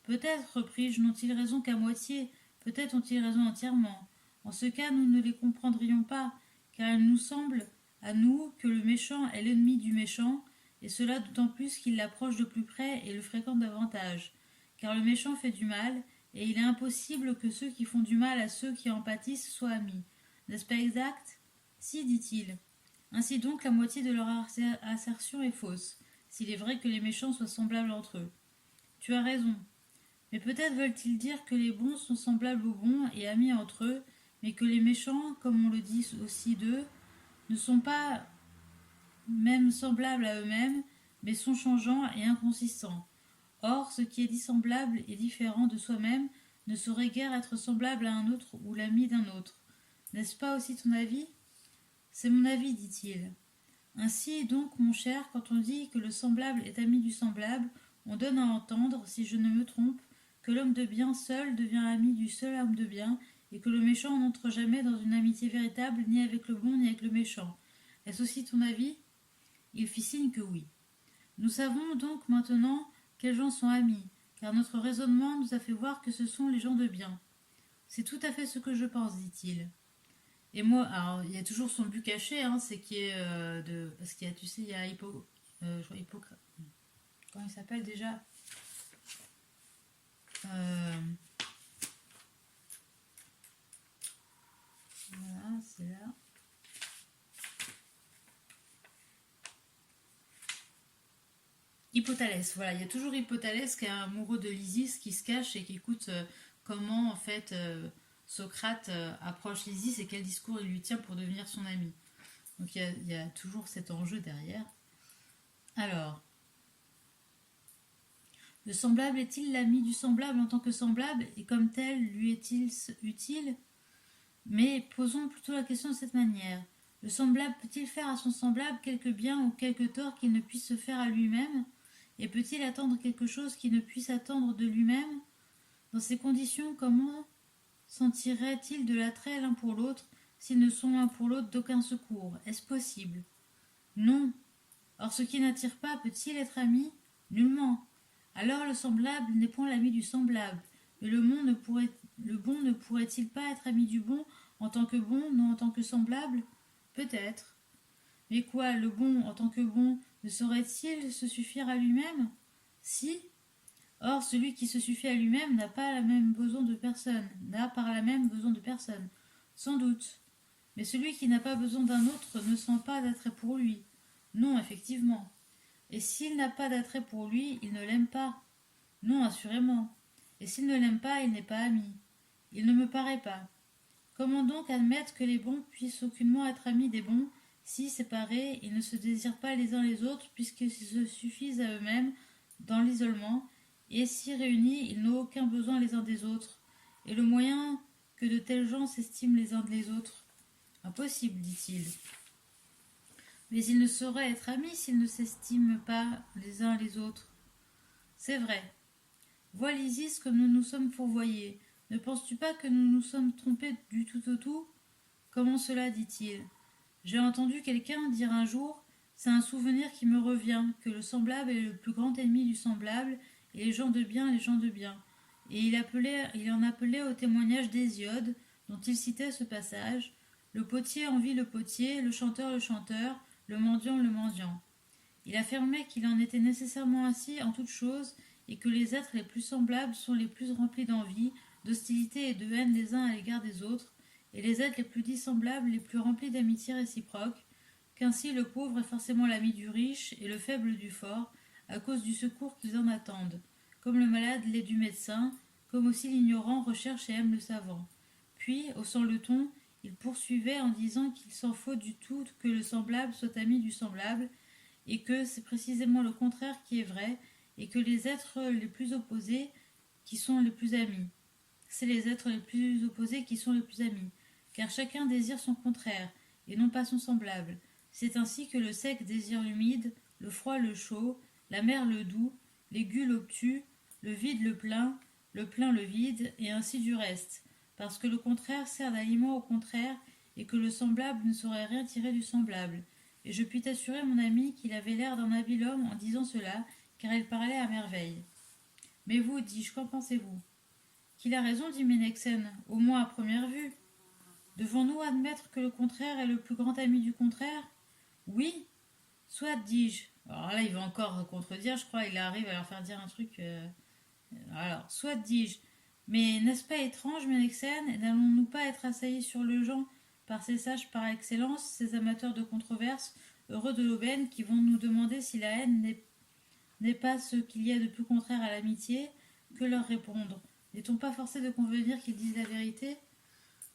Peut-être, repris-je, n'ont-ils raison qu'à moitié, peut-être ont-ils raison entièrement. En ce cas, nous ne les comprendrions pas, car il nous semble, à nous, que le méchant est l'ennemi du méchant, et cela d'autant plus qu'il l'approche de plus près et le fréquente davantage. Car le méchant fait du mal, et il est impossible que ceux qui font du mal à ceux qui en pâtissent soient amis. N'est-ce pas exact? Si, dit-il. Ainsi donc, la moitié de leur assertion est fausse, s'il est vrai que les méchants soient semblables entre eux. Tu as raison. Mais peut-être veulent-ils dire que les bons sont semblables aux bons et amis entre eux, mais que les méchants, comme on le dit aussi d'eux, ne sont pas même semblables à eux-mêmes, mais sont changeants et inconsistants. Or, ce qui est dissemblable et différent de soi-même ne saurait guère être semblable à un autre ou l'ami d'un autre. N'est-ce pas aussi ton avis? C'est mon avis, dit-il. Ainsi donc, mon cher, quand on dit que le semblable est ami du semblable, on donne à entendre, si je ne me trompe, que l'homme de bien seul devient ami du seul homme de bien, et que le méchant n'entre jamais dans une amitié véritable ni avec le bon ni avec le méchant. Est-ce aussi ton avis? Il fit signe que oui. Nous savons donc maintenant quels gens sont amis, car notre raisonnement nous a fait voir que ce sont les gens de bien. C'est tout à fait ce que je pense, dit-il. Et moi, alors, il y a toujours son but caché, hein, c'est qu'il y ait de. Parce qu'il y a, tu sais, il y a je crois Hippocrate. Comment il s'appelle déjà? Euh, voilà, c'est là. Hippothalès, voilà, il y a toujours Hippothalès qui est amoureux de Lysis, qui se cache et qui écoute comment, en fait, Socrate approche Lysis et quel discours il lui tient pour devenir son ami. Donc il y a toujours cet enjeu derrière. Alors, le semblable est-il l'ami du semblable en tant que semblable et comme tel lui est-il utile? Mais posons plutôt la question de cette manière. Le semblable peut-il faire à son semblable quelque bien ou quelque tort qu'il ne puisse se faire à lui-même? Et peut-il attendre quelque chose qu'il ne puisse attendre de lui-même? Dans ces conditions, comment sentirait-il de l'attrait l'un pour l'autre s'ils ne sont l'un pour l'autre d'aucun secours? Est-ce possible? Non. Or ce qui n'attire pas peut-il être ami? Nullement. Alors le semblable n'est point l'ami du semblable. Mais le bon ne pourrait-il pas être ami du bon en tant que bon, non en tant que semblable? Peut-être. Mais quoi, le bon en tant que bon ne saurait-il se suffire à lui-même? Si. Or celui qui se suffit à lui-même n'a pas la même besoin de personne, n'a par la même besoin de personne. Sans doute. Mais celui qui n'a pas besoin d'un autre ne sent pas d'attrait pour lui. Non, effectivement. Et s'il n'a pas d'attrait pour lui, il ne l'aime pas. Non, assurément. Et s'il ne l'aime pas, il n'est pas ami. Il ne me paraît pas. Comment donc admettre que les bons puissent aucunement être amis des bons, si, séparés, ils ne se désirent pas les uns les autres, puisqu'ils se suffisent à eux-mêmes dans l'isolement, et si réunis, ils n'ont aucun besoin les uns des autres, et le moyen que de tels gens s'estiment les uns des autres? Impossible, dit-il. Mais ils ne sauraient être amis s'ils ne s'estiment pas les uns les autres. C'est vrai. Vois l'Isis comme nous nous sommes fourvoyés. Ne penses-tu pas que nous nous sommes trompés du tout au tout? Comment cela, dit-il? J'ai entendu quelqu'un dire un jour, c'est un souvenir qui me revient, que le semblable est le plus grand ennemi du semblable, et les gens de bien les gens de bien. Et il en appelait au témoignage d'Hésiode, dont il citait ce passage, le potier envie le potier, le chanteur, le mendiant le mendiant. Il affirmait qu'il en était nécessairement ainsi en toutes choses, et que les êtres les plus semblables sont les plus remplis d'envie, d'hostilité et de haine les uns à l'égard des autres, et les êtres les plus dissemblables les plus remplis d'amitié réciproque, qu'ainsi le pauvre est forcément l'ami du riche et le faible du fort, à cause du secours qu'ils en attendent, comme le malade l'est du médecin, comme aussi l'ignorant recherche et aime le savant. Puis, haussant le ton, il poursuivait en disant qu'il s'en faut du tout que le semblable soit ami du semblable, et que c'est précisément le contraire qui est vrai, et que les êtres les plus opposés qui sont les plus amis. c'est les êtres les plus opposés qui sont les plus amis, car chacun désire son contraire, et non pas son semblable. C'est ainsi que le sec désire l'humide, le froid le chaud, la mer le doux, l'aigu l'obtus, le vide le plein le vide, et ainsi du reste, parce que le contraire sert d'aliment au contraire, et que le semblable ne saurait rien tirer du semblable. Et je puis t'assurer, mon ami, qu'il avait l'air d'un habile homme en disant cela, car il parlait à merveille. Mais vous, dis-je, qu'en pensez-vous? Qu'il a raison, dit Ménexène, au moins à première vue. Devons-nous admettre que le contraire est le plus grand ami du contraire? Oui, soit, dis-je. Alors là, il va encore contredire, je crois, il arrive à leur faire dire un truc. Alors, soit, dis-je. Mais n'est-ce pas étrange, Ménexène, et n'allons-nous pas être assaillis sur le champ par ces sages par excellence, ces amateurs de controverses, heureux de l'aubaine, qui vont nous demander si la haine n'est pas ce qu'il y a de plus contraire à l'amitié? Que leur répondre? N'est-on pas forcé de convenir qu'ils disent la vérité?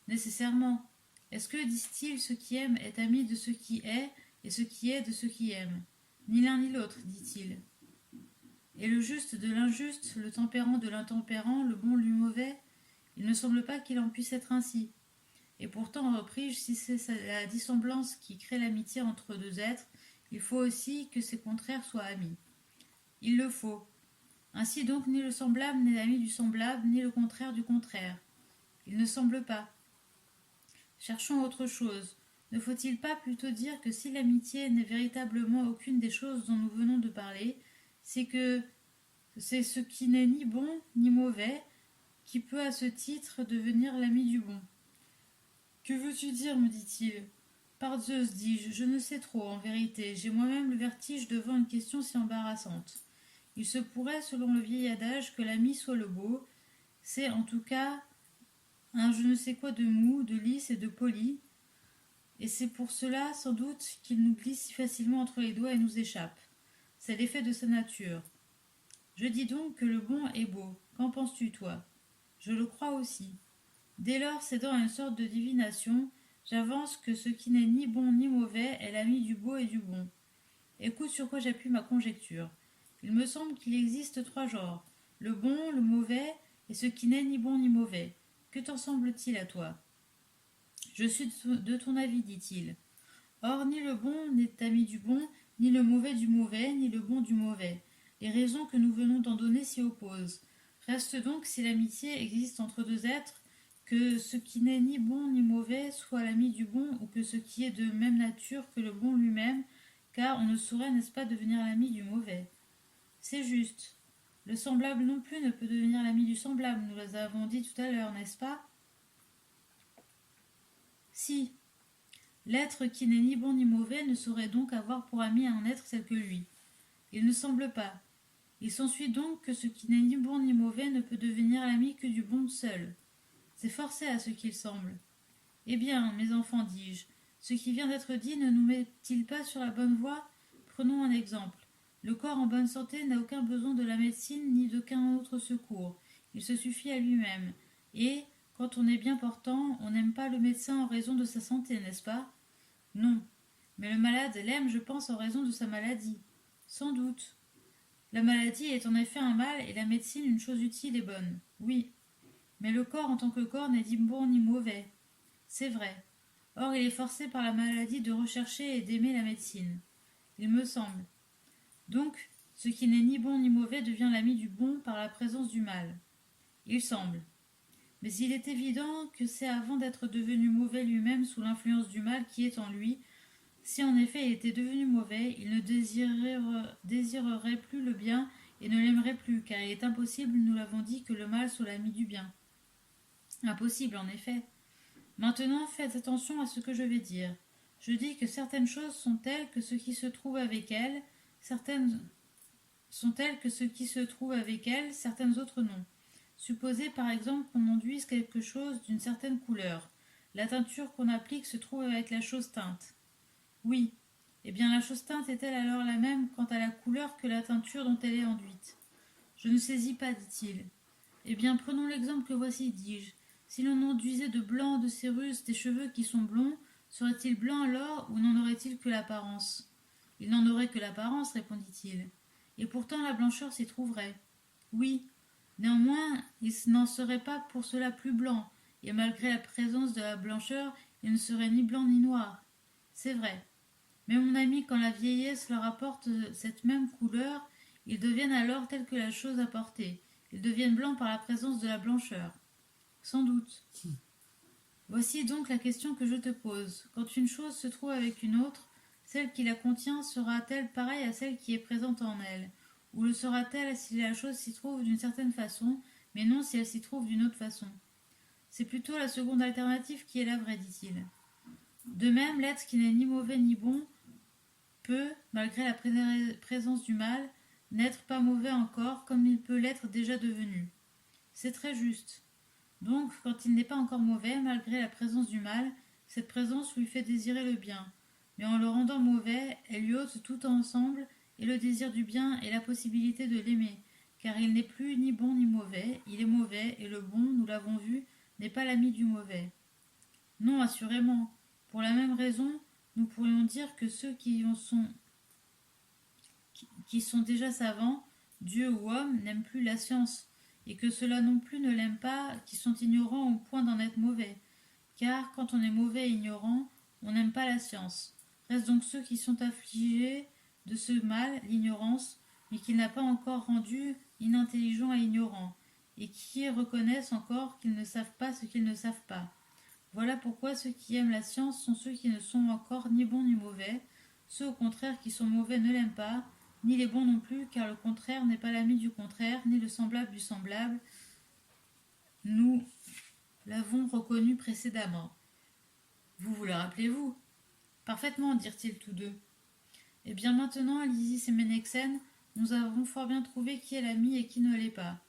Nécessairement. Est-ce que, disent-ils, ce qui aime est ami de ce qui est, et ce qui est de ce qui aime? Ni l'un ni l'autre, dit-il. Et le juste de l'injuste, le tempérant de l'intempérant, le bon du mauvais? Il ne semble pas qu'il en puisse être ainsi. Et pourtant, repris-je, si c'est la dissemblance qui crée l'amitié entre deux êtres, il faut aussi que ces contraires soient amis. Il le faut. Ainsi donc, ni le semblable n'est l'ami du semblable, ni le contraire du contraire. Il ne semble pas. Cherchons autre chose. Ne faut-il pas plutôt dire que si l'amitié n'est véritablement aucune des choses dont nous venons de parler, c'est que c'est ce qui n'est ni bon ni mauvais qui peut à ce titre devenir l'ami du bon. Que veux-tu dire, me dit-il? Par Zeus, dis-je, je ne sais trop, en vérité, j'ai moi-même le vertige devant une question si embarrassante. Il se pourrait, selon le vieil adage, que l'ami soit le beau, c'est en tout cas un je ne sais quoi de mou, de lisse et de poli, et c'est pour cela, sans doute, qu'il nous glisse si facilement entre les doigts et nous échappe. C'est l'effet de sa nature. Je dis donc que le bon est beau. Qu'en penses-tu, toi? Je le crois aussi. Dès lors, cédant à une sorte de divination, j'avance que ce qui n'est ni bon ni mauvais est l'ami du beau et du bon. Écoute sur quoi j'appuie ma conjecture. Il me semble qu'il existe trois genres, le bon, le mauvais, et ce qui n'est ni bon ni mauvais. Que t'en semble-t-il à toi? Je suis de ton avis, dit-il. Or, ni le bon n'est ami du bon, ni le mauvais du mauvais, ni le bon du mauvais. Les raisons que nous venons d'en donner s'y opposent. Reste donc, si l'amitié existe entre deux êtres, que ce qui n'est ni bon ni mauvais soit l'ami du bon, ou que ce qui est de même nature que le bon lui-même, car on ne saurait, n'est-ce pas, devenir l'ami du mauvais. C'est juste. Le semblable non plus ne peut devenir l'ami du semblable, nous l'avons dit tout à l'heure, n'est-ce pas? Si. L'être qui n'est ni bon ni mauvais ne saurait donc avoir pour ami un être tel que lui. Il ne semble pas. Il s'ensuit donc que ce qui n'est ni bon ni mauvais ne peut devenir l'ami que du bon seul. C'est forcé à ce qu'il semble. Eh bien, mes enfants, dis-je, ce qui vient d'être dit ne nous met-il pas sur la bonne voie? Prenons un exemple. Le corps en bonne santé n'a aucun besoin de la médecine ni d'aucun autre secours. Il se suffit à lui-même. Et, quand on est bien portant, on n'aime pas le médecin en raison de sa santé, n'est-ce pas? Non. Mais le malade l'aime, je pense, en raison de sa maladie. Sans doute. La maladie est en effet un mal et la médecine une chose utile et bonne. Oui. Mais le corps en tant que corps n'est ni bon ni mauvais. C'est vrai. Or, il est forcé par la maladie de rechercher et d'aimer la médecine. Il me semble. Donc, ce qui n'est ni bon ni mauvais devient l'ami du bon par la présence du mal. Il semble. Mais il est évident que c'est avant d'être devenu mauvais lui-même sous l'influence du mal qui est en lui. Si en effet il était devenu mauvais, il ne désirerait plus le bien et ne l'aimerait plus, car il est impossible, nous l'avons dit, que le mal soit l'ami du bien. Impossible, en effet. Maintenant, faites attention à ce que je vais dire. Je dis que certaines choses sont telles que ce qui se trouve avec elles, certaines sont telles que ce qui se trouve avec elles, certaines autres non. Supposez par exemple qu'on enduise quelque chose d'une certaine couleur. La teinture qu'on applique se trouve avec la chose teinte. Oui. Eh bien la chose teinte est-elle alors la même quant à la couleur que la teinture dont elle est enduite? Je ne saisis pas, dit-il. Eh bien prenons l'exemple que voici, dis-je. Si l'on enduisait de blanc de Cyrus des cheveux qui sont blonds, seraient-ils blancs alors ou n'en aurait-il que l'apparence? Il n'en aurait que l'apparence, répondit-il. Et pourtant la blancheur s'y trouverait. Oui. Néanmoins, il n'en serait pas pour cela plus blanc, et malgré la présence de la blancheur, il ne serait ni blanc ni noir. C'est vrai. Mais mon ami, quand la vieillesse leur apporte cette même couleur, ils deviennent alors tels que la chose apportée. Ils deviennent blancs par la présence de la blancheur. Sans doute. Voici donc la question que je te pose. Quand une chose se trouve avec une autre, celle qui la contient sera-t-elle pareille à celle qui est présente en elle? Ou le sera-t-elle si la chose s'y trouve d'une certaine façon, mais non si elle s'y trouve d'une autre façon? C'est plutôt la seconde alternative qui est la vraie, dit-il. De même, l'être qui n'est ni mauvais ni bon peut, malgré la présence du mal, n'être pas mauvais encore comme il peut l'être déjà devenu. C'est très juste. Donc, quand il n'est pas encore mauvais, malgré la présence du mal, cette présence lui fait désirer le bien. Mais en le rendant mauvais, elle lui ôte tout ensemble et le désir du bien et la possibilité de l'aimer, car il n'est plus ni bon ni mauvais, il est mauvais, et le bon, nous l'avons vu, n'est pas l'ami du mauvais. Non, assurément. Pour la même raison, nous pourrions dire que ceux qui sont déjà savants, Dieu ou homme, n'aiment plus la science, et que ceux-là non plus ne l'aiment pas, qui sont ignorants au point d'en être mauvais. Car quand on est mauvais et ignorant, on n'aime pas la science. Restent donc ceux qui sont affligés de ce mal, l'ignorance, mais qu'il n'a pas encore rendu inintelligent et ignorant, et qui reconnaissent encore qu'ils ne savent pas ce qu'ils ne savent pas. Voilà pourquoi ceux qui aiment la science sont ceux qui ne sont encore ni bons ni mauvais, ceux au contraire qui sont mauvais ne l'aiment pas, ni les bons non plus, car le contraire n'est pas l'ami du contraire, ni le semblable du semblable. Nous l'avons reconnu précédemment. Vous le rappelez-vous? Parfaitement, dirent-ils tous deux. Eh bien maintenant, Lysis et Ménexène, nous avons fort bien trouvé qui est l'ami et qui ne l'est pas.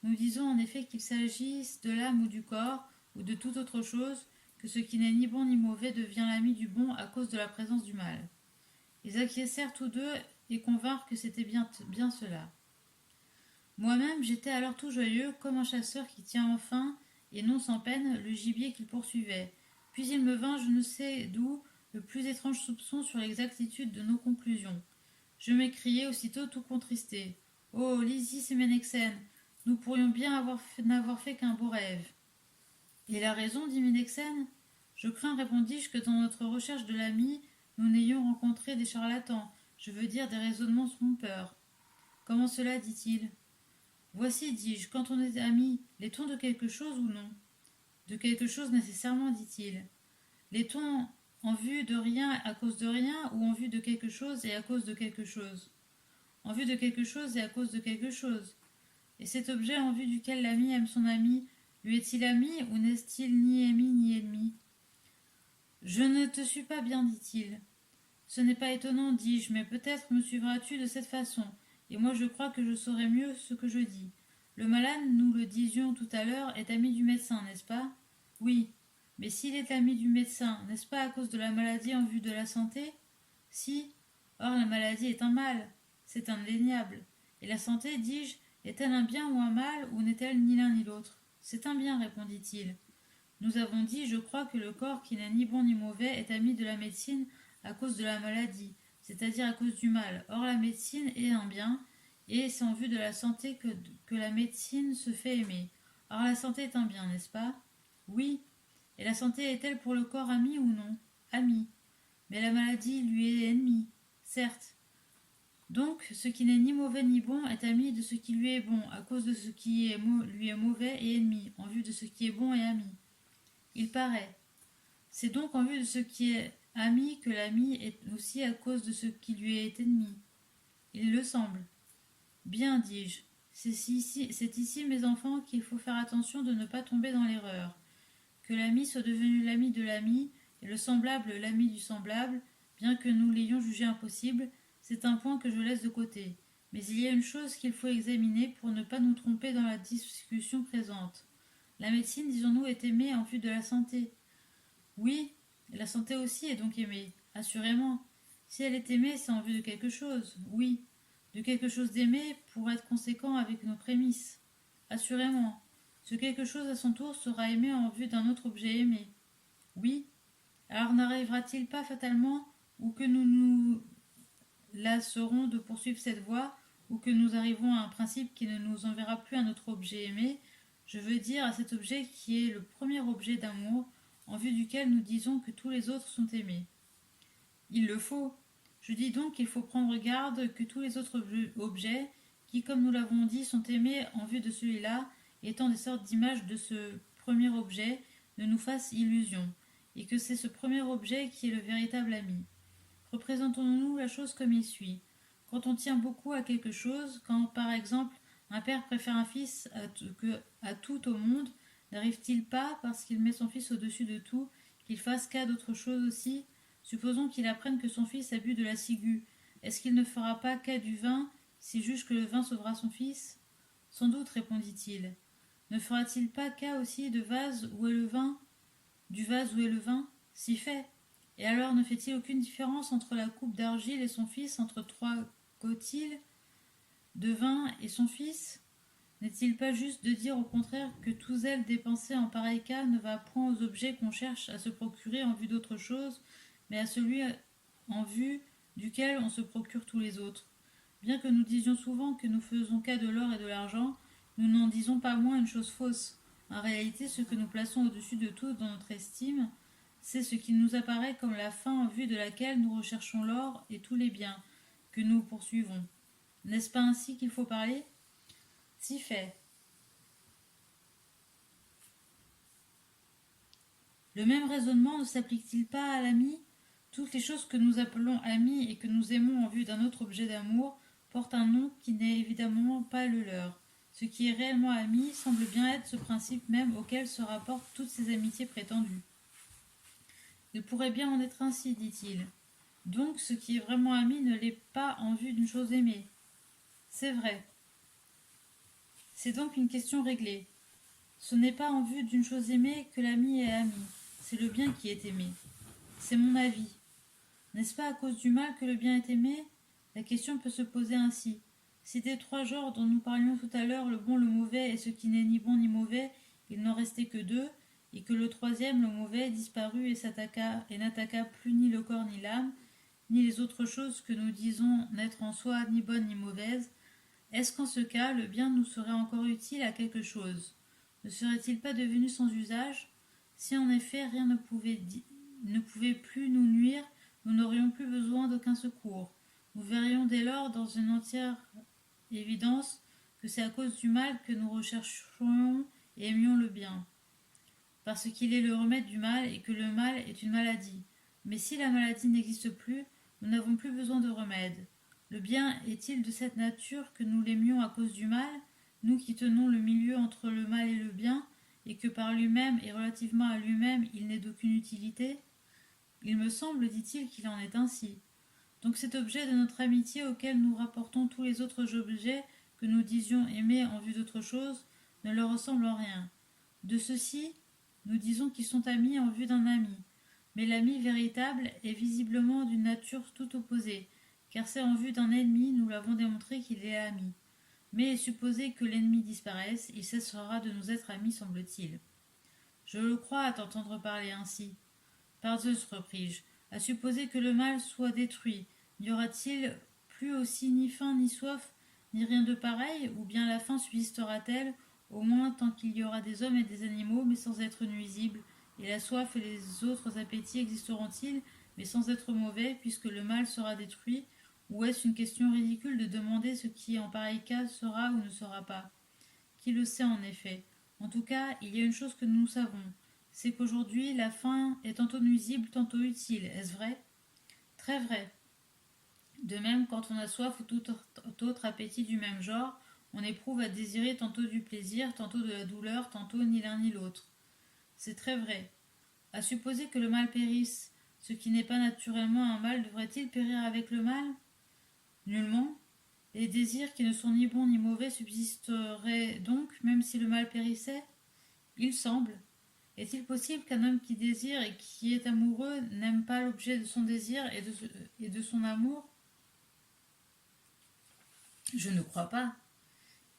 Nous disons en effet qu'il s'agisse de l'âme ou du corps, ou de toute autre chose, que ce qui n'est ni bon ni mauvais devient l'ami du bon à cause de la présence du mal. Ils acquiescèrent tous deux et convinrent que c'était bien cela. Moi-même, j'étais alors tout joyeux, comme un chasseur qui tient enfin, et non sans peine, le gibier qu'il poursuivait. Puis il me vint, je ne sais d'où, le plus étrange soupçon sur l'exactitude de nos conclusions. Je m'écriai aussitôt tout contristé. Oh, Lysis et Ménexène, nous pourrions bien n'avoir fait qu'un beau rêve. Il a raison, dit Ménexène. Je crains, répondis-je, que dans notre recherche de l'ami, nous n'ayons rencontré des charlatans, je veux dire des raisonnements trompeurs. Comment cela, dit-il? Voici, dis-je, quand on est amis, l'est-on de quelque chose ou non? De quelque chose nécessairement, dit-il. L'est-on en vue de rien à cause de rien, ou en vue de quelque chose et à cause de quelque chose? En vue de quelque chose et à cause de quelque chose. Et cet objet en vue duquel l'ami aime son ami, lui est-il ami, ou n'est-il ni ami ni ennemi? Je ne te suis pas bien, dit-il. Ce n'est pas étonnant, dis-je, mais peut-être me suivras-tu de cette façon, et moi je crois que je saurai mieux ce que je dis. Le malade, nous le disions tout à l'heure, est ami du médecin, n'est-ce pas? Oui. Mais s'il est ami du médecin, n'est-ce pas à cause de la maladie en vue de la santé? Si. Or la maladie est un mal, c'est indéniable. Et la santé, dis-je, est-elle un bien ou un mal, ou n'est-elle ni l'un ni l'autre? C'est un bien, répondit-il. Nous avons dit, je crois, que le corps qui n'est ni bon ni mauvais est ami de la médecine à cause de la maladie, c'est-à-dire à cause du mal. Or la médecine est un bien, et c'est en vue de la santé que la médecine se fait aimer. Or la santé est un bien, n'est-ce pas? Oui. Et la santé est-elle pour le corps amie ou non? Amie. Mais la maladie lui est ennemie, certes. Donc, ce qui n'est ni mauvais ni bon est ami de ce qui lui est bon, à cause de ce qui lui est mauvais et ennemi, en vue de ce qui est bon et ami. Il paraît. C'est donc en vue de ce qui est ami que l'ami est aussi à cause de ce qui lui est ennemi. Il le semble. Bien, dis-je. C'est ici, mes enfants, qu'il faut faire attention de ne pas tomber dans l'erreur. Que l'ami soit devenu l'ami de l'ami, et le semblable l'ami du semblable, bien que nous l'ayons jugé impossible, c'est un point que je laisse de côté. Mais il y a une chose qu'il faut examiner pour ne pas nous tromper dans la discussion présente. La médecine, disons-nous, est aimée en vue de la santé. Oui, la santé aussi est donc aimée, assurément. Si elle est aimée, c'est en vue de quelque chose, oui. De quelque chose d'aimé pour être conséquent avec nos prémices. Assurément. Ce quelque chose à son tour sera aimé en vue d'un autre objet aimé. Oui. Alors n'arrivera-t-il pas fatalement, ou que nous nous lasserons de poursuivre cette voie, ou que nous arrivons à un principe qui ne nous enverra plus à notre objet aimé, je veux dire à cet objet qui est le premier objet d'amour, en vue duquel nous disons que tous les autres sont aimés. Il le faut. Je dis donc qu'il faut prendre garde que tous les autres objets, qui, comme nous l'avons dit, sont aimés en vue de celui-là, étant des sortes d'images de ce premier objet, ne nous fassent illusion, et que c'est ce premier objet qui est le véritable ami. Représentons-nous la chose comme il suit. Quand on tient beaucoup à quelque chose, quand par exemple un père préfère un fils à tout au monde, n'arrive-t-il pas, parce qu'il met son fils au-dessus de tout, qu'il fasse cas d'autre chose aussi? Supposons qu'il apprenne que son fils a bu de la ciguë. Est-ce qu'il ne fera pas cas du vin, s'il juge que le vin sauvera son fils? Sans doute, répondit-il. Ne fera-t-il pas cas aussi de vase où est le vin, du vase où est le vin? Si fait. Et alors ne fait-il aucune différence entre la coupe d'argile et son fils, entre 3 cotyles de vin et son fils? N'est-il pas juste de dire au contraire que tout zèle dépensé en pareil cas ne va point aux objets qu'on cherche à se procurer en vue d'autre chose, mais à celui en vue duquel on se procure tous les autres? Bien que nous disions souvent que nous faisons cas de l'or et de l'argent, nous n'en disons pas moins une chose fausse. En réalité, ce que nous plaçons au-dessus de tout dans notre estime, c'est ce qui nous apparaît comme la fin en vue de laquelle nous recherchons l'or et tous les biens que nous poursuivons. N'est-ce pas ainsi qu'il faut parler? Si fait. Le même raisonnement ne s'applique-t-il pas à l'ami? Toutes les choses que nous appelons amis et que nous aimons en vue d'un autre objet d'amour portent un nom qui n'est évidemment pas le leur. Ce qui est réellement ami semble bien être ce principe même auquel se rapportent toutes ces amitiés prétendues. Il pourrait bien en être ainsi, dit-il. Donc ce qui est vraiment ami ne l'est pas en vue d'une chose aimée. C'est vrai. C'est donc une question réglée. Ce n'est pas en vue d'une chose aimée que l'ami est ami, c'est le bien qui est aimé. C'est mon avis. N'est-ce pas à cause du mal que le bien est aimé? La question peut se poser ainsi. Si des 3 genres dont nous parlions tout à l'heure, le bon, le mauvais et ce qui n'est ni bon ni mauvais, il n'en restait que 2, et que le troisième, le mauvais, disparut et n'attaqua plus ni le corps ni l'âme, ni les autres choses que nous disons n'être en soi ni bonnes ni mauvaises, est-ce qu'en ce cas, le bien nous serait encore utile à quelque chose? Ne serait-il pas devenu sans usage? Si en effet rien ne pouvait plus nous nuire, nous n'aurions plus besoin d'aucun secours. Nous verrions dès lors dans une entière évidence que c'est à cause du mal que nous recherchions et aimions le bien, parce qu'il est le remède du mal et que le mal est une maladie. Mais si la maladie n'existe plus, nous n'avons plus besoin de remède. Le bien est-il de cette nature que nous l'aimions à cause du mal, nous qui tenons le milieu entre le mal et le bien, et que par lui-même et relativement à lui-même il n'est d'aucune utilité? Il me semble, dit-il, qu'il en est ainsi. Donc cet objet de notre amitié auquel nous rapportons tous les autres objets que nous disions aimer en vue d'autre chose ne leur ressemble en rien. De ceux-ci, nous disons qu'ils sont amis en vue d'un ami. Mais l'ami véritable est visiblement d'une nature tout opposée, car c'est en vue d'un ennemi, nous l'avons démontré, qu'il est ami. Mais supposez que l'ennemi disparaisse, il cessera de nous être ami, semble-t-il. Je le crois à t'entendre parler ainsi. Par Zeus, repris-je, à supposer que le mal soit détruit, n'y aura-t-il plus aussi ni faim ni soif, ni rien de pareil, ou bien la faim subsistera-t-elle, au moins tant qu'il y aura des hommes et des animaux, mais sans être nuisibles, et la soif et les autres appétits existeront-ils, mais sans être mauvais, puisque le mal sera détruit, ou est-ce une question ridicule de demander ce qui en pareil cas sera ou ne sera pas? Qui le sait en effet? En tout cas, il y a une chose que nous savons, c'est qu'aujourd'hui la faim est tantôt nuisible, tantôt utile, est-ce vrai? Très vrai. De même, quand on a soif ou tout autre appétit du même genre, on éprouve à désirer tantôt du plaisir, tantôt de la douleur, tantôt ni l'un ni l'autre. C'est très vrai. À supposer que le mal périsse, ce qui n'est pas naturellement un mal devrait-il périr avec le mal? Nullement. Les désirs qui ne sont ni bons ni mauvais subsisteraient donc, même si le mal périssait? Il semble. Est-il possible qu'un homme qui désire et qui est amoureux n'aime pas l'objet de son désir et de son amour? Je ne crois pas.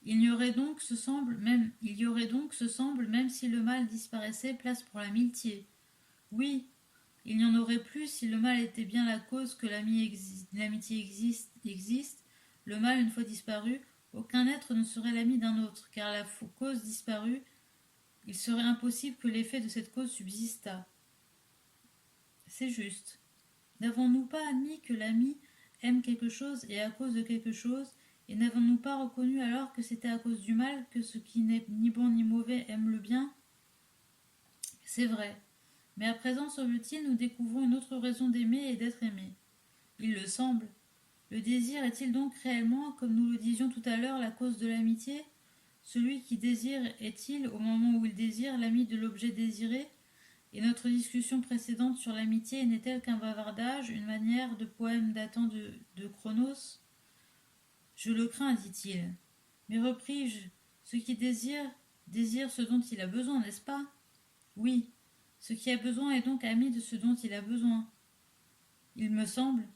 Il y aurait donc, ce semble, même si le mal disparaissait, place pour l'amitié. Oui, il y en aurait plus si le mal était bien la cause que l'amitié existe, Le mal, une fois disparu, aucun être ne serait l'ami d'un autre, car la cause disparue, il serait impossible que l'effet de cette cause subsistât. C'est juste. N'avons-nous pas admis que l'ami aime quelque chose et à cause de quelque chose, et n'avons-nous pas reconnu alors que c'était à cause du mal que ce qui n'est ni bon ni mauvais aime le bien? C'est vrai. Mais à présent, semble-t-il, nous découvrons une autre raison d'aimer et d'être aimé. Il le semble. Le désir est-il donc réellement, comme nous le disions tout à l'heure, la cause de l'amitié? Celui qui désire est-il, au moment où il désire, l'ami de l'objet désiré? Et notre discussion précédente sur l'amitié n'est-elle qu'un bavardage, une manière de poème datant de Chronos? Je le crains, dit-il. Mais repris-je, ce qui désire, désire ce dont il a besoin, n'est-ce pas? Oui, ce qui a besoin est donc ami de ce dont il a besoin. Il me semble.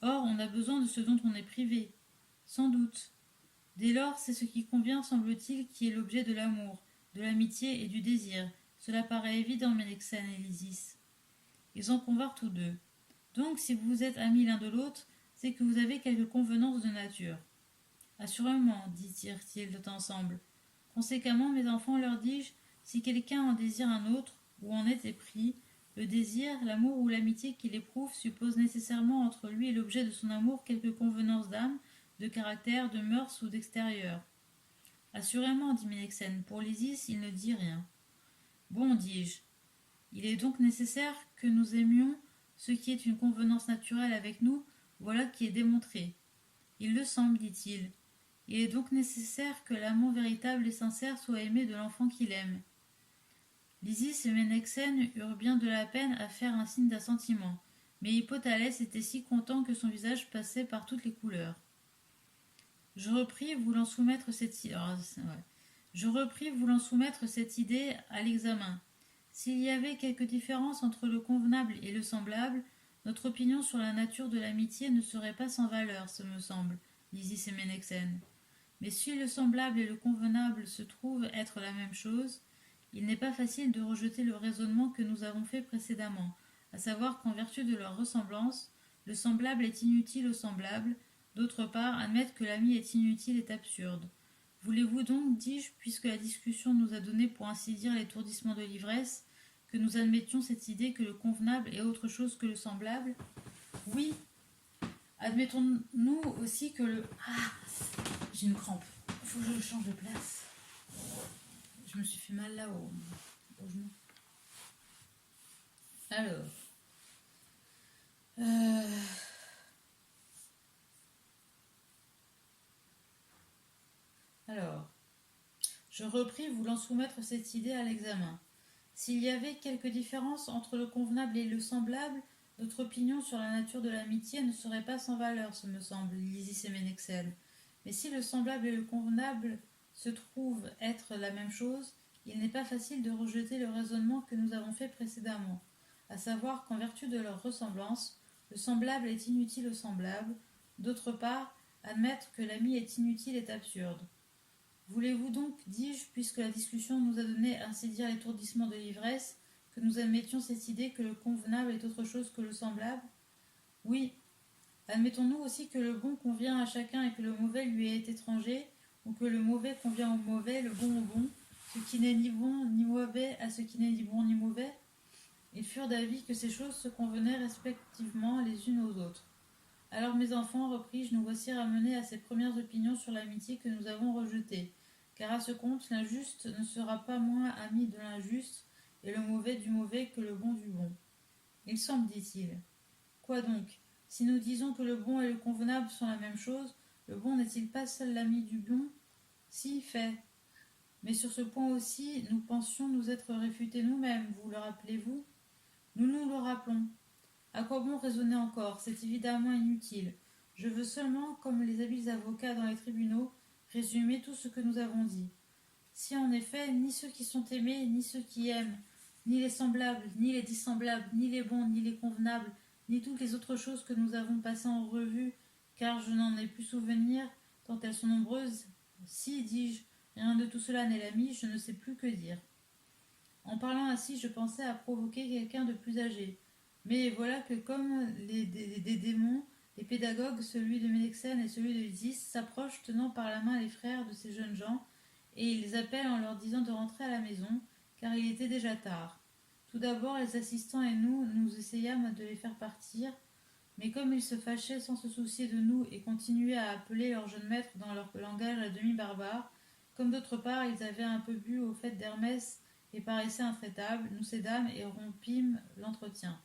Or, on a besoin de ce dont on est privé. Sans doute. Dès lors, c'est ce qui convient, semble-t-il, qui est l'objet de l'amour, de l'amitié et du désir. Cela paraît évident, Ménexène et Lysis. Ils en convinrent tous deux. Donc, si vous êtes amis l'un de l'autre, c'est que vous avez quelques convenances de nature. Assurément, dirent-ils tout ensemble. Conséquemment, mes enfants, leur dis-je, si quelqu'un en désire un autre, ou en est épris, le désir, l'amour ou l'amitié qu'il éprouve suppose nécessairement entre lui et l'objet de son amour quelques convenances d'âme, de caractère, de mœurs ou d'extérieur. Assurément, dit Ménexène, pour Lysis, il ne dit rien. Bon, dis-je, il est donc nécessaire que nous aimions ce qui est une convenance naturelle avec nous, voilà qui est démontré. Il le semble, dit-il. Il est donc nécessaire que l'amant véritable et sincère soit aimé de l'enfant qu'il aime. Lysis et Ménexène eurent bien de la peine à faire un signe d'assentiment, mais Hippothalès était si content que son visage passait par toutes les couleurs. Je repris, voulant soumettre cette idée à l'examen. S'il y avait quelque différence entre le convenable et le semblable, notre opinion sur la nature de l'amitié ne serait pas sans valeur, ce me semble, Lysis et Ménexène. Mais si le semblable et le convenable se trouvent être la même chose, il n'est pas facile de rejeter le raisonnement que nous avons fait précédemment, à savoir qu'en vertu de leur ressemblance, le semblable est inutile au semblable, d'autre part, admettre que l'ami est inutile est absurde. Voulez-vous donc, dis-je, puisque la discussion nous a donné pour ainsi dire l'étourdissement de l'ivresse, que nous admettions cette idée que le convenable est autre chose que le semblable? Oui. Admettons-nous aussi que le... Ah, j'ai une crampe. Il faut que je change de place. Je me suis fait mal là au genou. Alors. Je repris, voulant soumettre cette idée à l'examen. S'il y avait quelque différence entre le convenable et le semblable, notre opinion sur la nature de l'amitié ne serait pas sans valeur, ce me semble, Lysis et Ménexène. Mais si le semblable et le convenable se trouvent être la même chose, il n'est pas facile de rejeter le raisonnement que nous avons fait précédemment, à savoir qu'en vertu de leur ressemblance, le semblable est inutile au semblable, d'autre part, admettre que l'ami est inutile est absurde. Voulez-vous donc, dis-je, puisque la discussion nous a donné ainsi dire l'étourdissement de l'ivresse, que nous admettions cette idée que le convenable est autre chose que le semblable? Oui. Admettons-nous aussi que le bon convient à chacun et que le mauvais lui est étranger, ou que le mauvais convient au mauvais, le bon au bon, ce qui n'est ni bon ni mauvais à ce qui n'est ni bon ni mauvais? Ils furent d'avis que ces choses se convenaient respectivement les unes aux autres. Alors mes enfants, repris-je, nous voici ramenés à ces premières opinions sur l'amitié que nous avons rejetées, car à ce compte, l'injuste ne sera pas moins ami de l'injuste, et le mauvais du mauvais que le bon du bon. Il semble, dit-il. Quoi donc? Si nous disons que le bon et le convenable sont la même chose, le bon n'est-il pas seul l'ami du bon? Si, fait. Mais sur ce point aussi, nous pensions nous être réfutés nous-mêmes, vous le rappelez-vous? Nous nous le rappelons. À quoi bon raisonner encore? C'est évidemment inutile. Je veux seulement, comme les habiles avocats dans les tribunaux, résumer tout ce que nous avons dit. Si en effet, ni ceux qui sont aimés, ni ceux qui aiment, ni les semblables, ni les dissemblables, ni les bons, ni les convenables, ni toutes les autres choses que nous avons passées en revue, car je n'en ai plus souvenir, tant elles sont nombreuses, si, dis-je, rien de tout cela n'est l'ami, je ne sais plus que dire. En parlant ainsi, je pensais à provoquer quelqu'un de plus âgé. Mais voilà que comme des démons, Les pédagogues, celui de Ménexène et celui de Lysis, s'approchent tenant par la main les frères de ces jeunes gens, et ils les appellent en leur disant de rentrer à la maison, car il était déjà tard. Tout d'abord, les assistants et nous essayâmes de les faire partir, mais comme ils se fâchaient sans se soucier de nous et continuaient à appeler leur jeune maître dans leur langage à demi barbare, comme d'autre part ils avaient un peu bu aux fêtes d'Hermès et paraissaient intraitables, nous cédâmes et rompîmes l'entretien.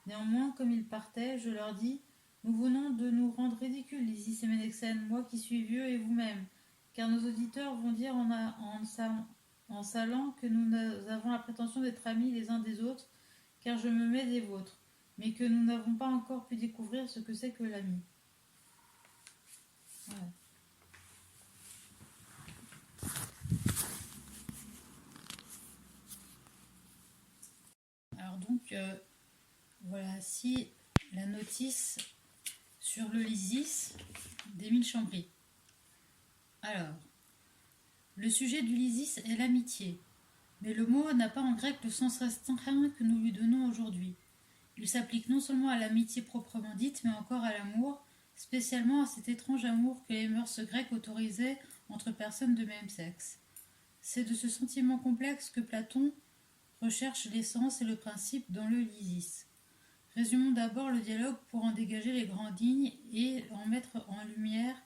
Néanmoins, comme ils partaient, je leur dis: nous venons de nous rendre ridicules, Lysis et Ménexène, moi qui suis vieux et vous-même, car nos auditeurs vont dire en salant que nous avons la prétention d'être amis les uns des autres, car je me mets des vôtres, mais que nous n'avons pas encore pu découvrir ce que c'est que l'ami. Voilà. Alors donc, voici la notice sur le Lysis d'Émile Chambry. Alors, le sujet du Lysis est l'amitié, mais le mot n'a pas en grec le sens restreint que nous lui donnons aujourd'hui. Il s'applique non seulement à l'amitié proprement dite, mais encore à l'amour, spécialement à cet étrange amour que les mœurs grecques autorisaient entre personnes de même sexe. C'est de ce sentiment complexe que Platon recherche l'essence et le principe dans le Lysis. Résumons d'abord le dialogue pour en dégager les grandes lignes et en mettre en lumière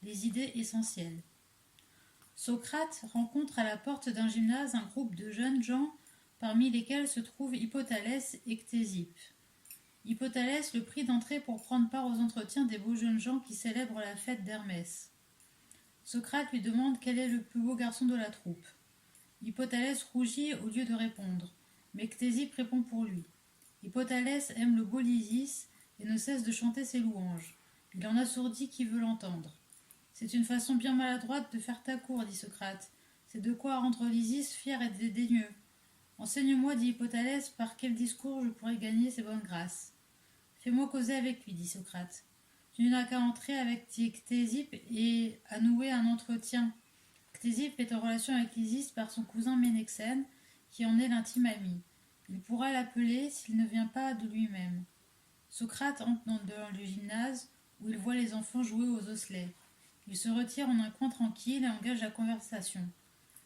les idées essentielles. Socrate rencontre à la porte d'un gymnase un groupe de jeunes gens parmi lesquels se trouvent Hippothalès et Ctésippe. Hippothalès le prie d'entrer pour prendre part aux entretiens des beaux jeunes gens qui célèbrent la fête d'Hermès. Socrate lui demande quel est le plus beau garçon de la troupe. Hippothalès rougit au lieu de répondre, mais Ctésippe répond pour lui. Hippothalès aime le beau Lysis et ne cesse de chanter ses louanges. Il en assourdit qui veut l'entendre. C'est une façon bien maladroite de faire ta cour, dit Socrate. C'est de quoi rendre Lysis fier et dédaigneux. Enseigne-moi, dit Hippothalès, par quel discours je pourrais gagner ses bonnes grâces. Fais-moi causer avec lui, dit Socrate. Tu n'as qu'à entrer avec Ctésippe et à nouer un entretien. Ctésippe est en relation avec Lysis par son cousin Ménexène, qui en est l'intime ami. Il pourra l'appeler s'il ne vient pas de lui-même. Socrate entre dans le gymnase, où il voit les enfants jouer aux osselets. Il se retire en un coin tranquille et engage la conversation.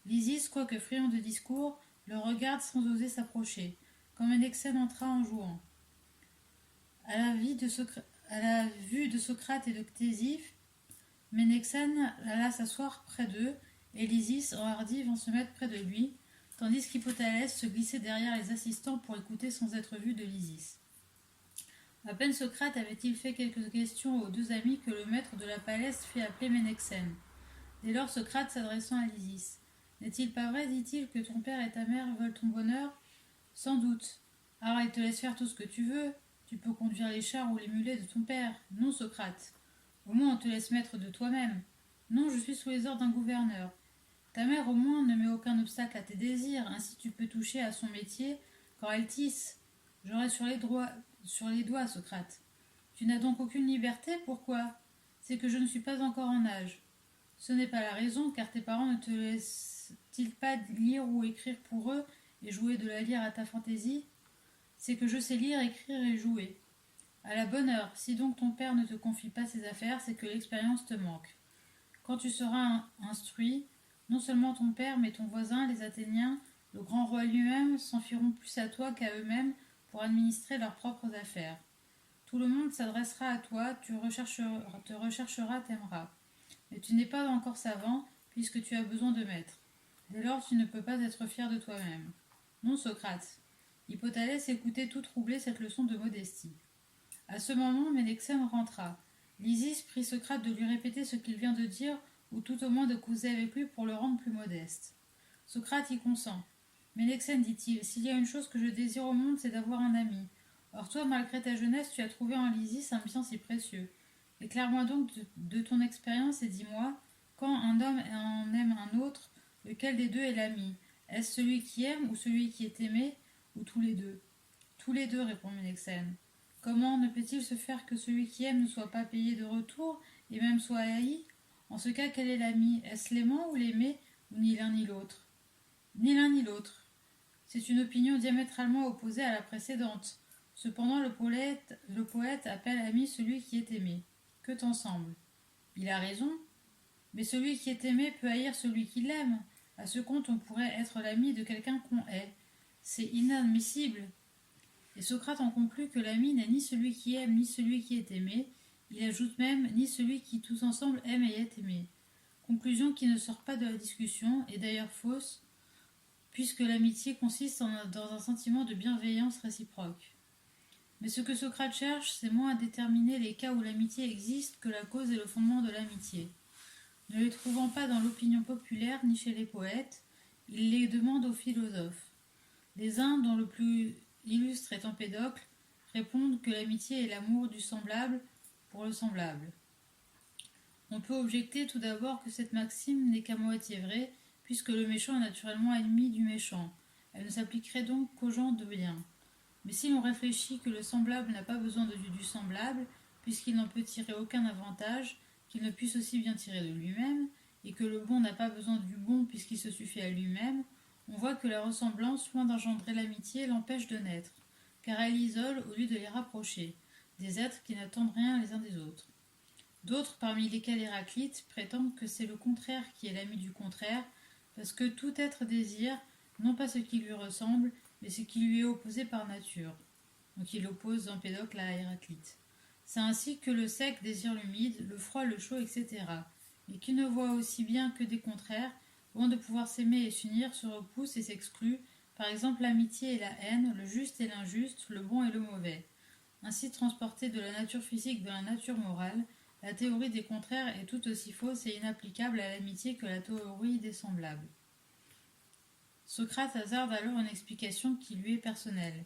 Lysis, quoique friand de discours, le regarde sans oser s'approcher, quand Ménexène entra en jouant. À la vue de Socrate et de Ctésippe, Ménexène alla s'asseoir près d'eux, et Lysis, enhardi, vint se mettre près de lui, tandis qu'Hippothalès se glissait derrière les assistants pour écouter sans être vu de Lysis. À peine Socrate avait-il fait quelques questions aux deux amis que le maître de la Palès fit appeler Ménexène. Dès lors, Socrate, s'adressant à Lysis: n'est-il pas vrai, dit-il, que ton père et ta mère veulent ton bonheur? Sans doute. Alors ils te laissent faire tout ce que tu veux. Tu peux conduire les chars ou les mulets de ton père. Non, Socrate. Au moins on te laisse maître de toi-même. Non, je suis sous les ordres d'un gouverneur. Ta mère au moins ne met aucun obstacle à tes désirs, ainsi tu peux toucher à son métier quand elle tisse. J'aurai sur les doigts, Socrate. Tu n'as donc aucune liberté, pourquoi? C'est que je ne suis pas encore en âge. Ce n'est pas la raison, car tes parents ne te laissent-ils pas lire ou écrire pour eux et jouer de la lyre à ta fantaisie? C'est que je sais lire, écrire et jouer. À la bonne heure, si donc ton père ne te confie pas ses affaires, c'est que l'expérience te manque. Quand tu seras instruit, non seulement ton père, mais ton voisin, les Athéniens, le grand roi lui-même, s'en fieront plus à toi qu'à eux-mêmes pour administrer leurs propres affaires. Tout le monde s'adressera à toi, te recherchera, t'aimera. Mais tu n'es pas encore savant, puisque tu as besoin de maître. Dès lors, tu ne peux pas être fier de toi-même. Non, Socrate. Hippothalès écoutait tout troublé cette leçon de modestie. À ce moment, Ménexène rentra. Lysis prit Socrate de lui répéter ce qu'il vient de dire, ou tout au moins de causer avec lui pour le rendre plus modeste. Socrate y consent. Ménexène, dit-il, s'il y a une chose que je désire au monde, c'est d'avoir un ami. Or toi, malgré ta jeunesse, tu as trouvé en Lysis un bien si précieux. Éclaire-moi donc de ton expérience et dis-moi, quand un homme en aime un autre, lequel des deux est l'ami? Est-ce celui qui aime ou celui qui est aimé, ou tous les deux? Tous les deux, répond Ménexène. Comment ne peut-il se faire que celui qui aime ne soit pas payé de retour, et même soit haï? En ce cas, quel est l'ami? Est-ce l'aimant ou l'aimé, ou ni l'un ni l'autre? Ni l'un ni l'autre. C'est une opinion diamétralement opposée à la précédente. Cependant, le poète appelle ami celui qui est aimé. Que t'en semble? Il a raison, mais celui qui est aimé peut haïr celui qui l'aime. À ce compte, on pourrait être l'ami de quelqu'un qu'on hait. C'est inadmissible. Et Socrate en conclut que l'ami n'est ni celui qui aime ni celui qui est aimé. Il ajoute même ni celui qui tous ensemble aime et est aimé. Conclusion qui ne sort pas de la discussion, et d'ailleurs fausse, puisque l'amitié consiste dans un sentiment de bienveillance réciproque. Mais ce que Socrate cherche, c'est moins à déterminer les cas où l'amitié existe que la cause et le fondement de l'amitié. Ne les trouvant pas dans l'opinion populaire ni chez les poètes, il les demande aux philosophes. Les uns, dont le plus illustre est Empédocle, répondent que l'amitié est l'amour du semblable pour le semblable. On peut objecter tout d'abord que cette maxime n'est qu'à moitié vraie, puisque le méchant est naturellement ennemi du méchant. Elle ne s'appliquerait donc qu'aux gens de bien. Mais si l'on réfléchit que le semblable n'a pas besoin du semblable, puisqu'il n'en peut tirer aucun avantage, qu'il ne puisse aussi bien tirer de lui-même, et que le bon n'a pas besoin du bon puisqu'il se suffit à lui-même, on voit que la ressemblance, loin d'engendrer l'amitié, l'empêche de naître, car elle isole au lieu de les rapprocher, des êtres qui n'attendent rien les uns des autres. D'autres, parmi lesquels Héraclite, prétendent que c'est le contraire qui est l'ami du contraire, parce que tout être désire, non pas ce qui lui ressemble, mais ce qui lui est opposé par nature. Donc il oppose Empédocle à Héraclite. C'est ainsi que le sec désire l'humide, le froid le chaud, etc. Mais qui ne voit aussi bien que des contraires, loin de pouvoir s'aimer et s'unir, se repoussent et s'excluent, par exemple l'amitié et la haine, le juste et l'injuste, le bon et le mauvais. Ainsi transportée de la nature physique vers la nature morale, la théorie des contraires est tout aussi fausse et inapplicable à l'amitié que la théorie des semblables. Socrate hasarde alors une explication qui lui est personnelle.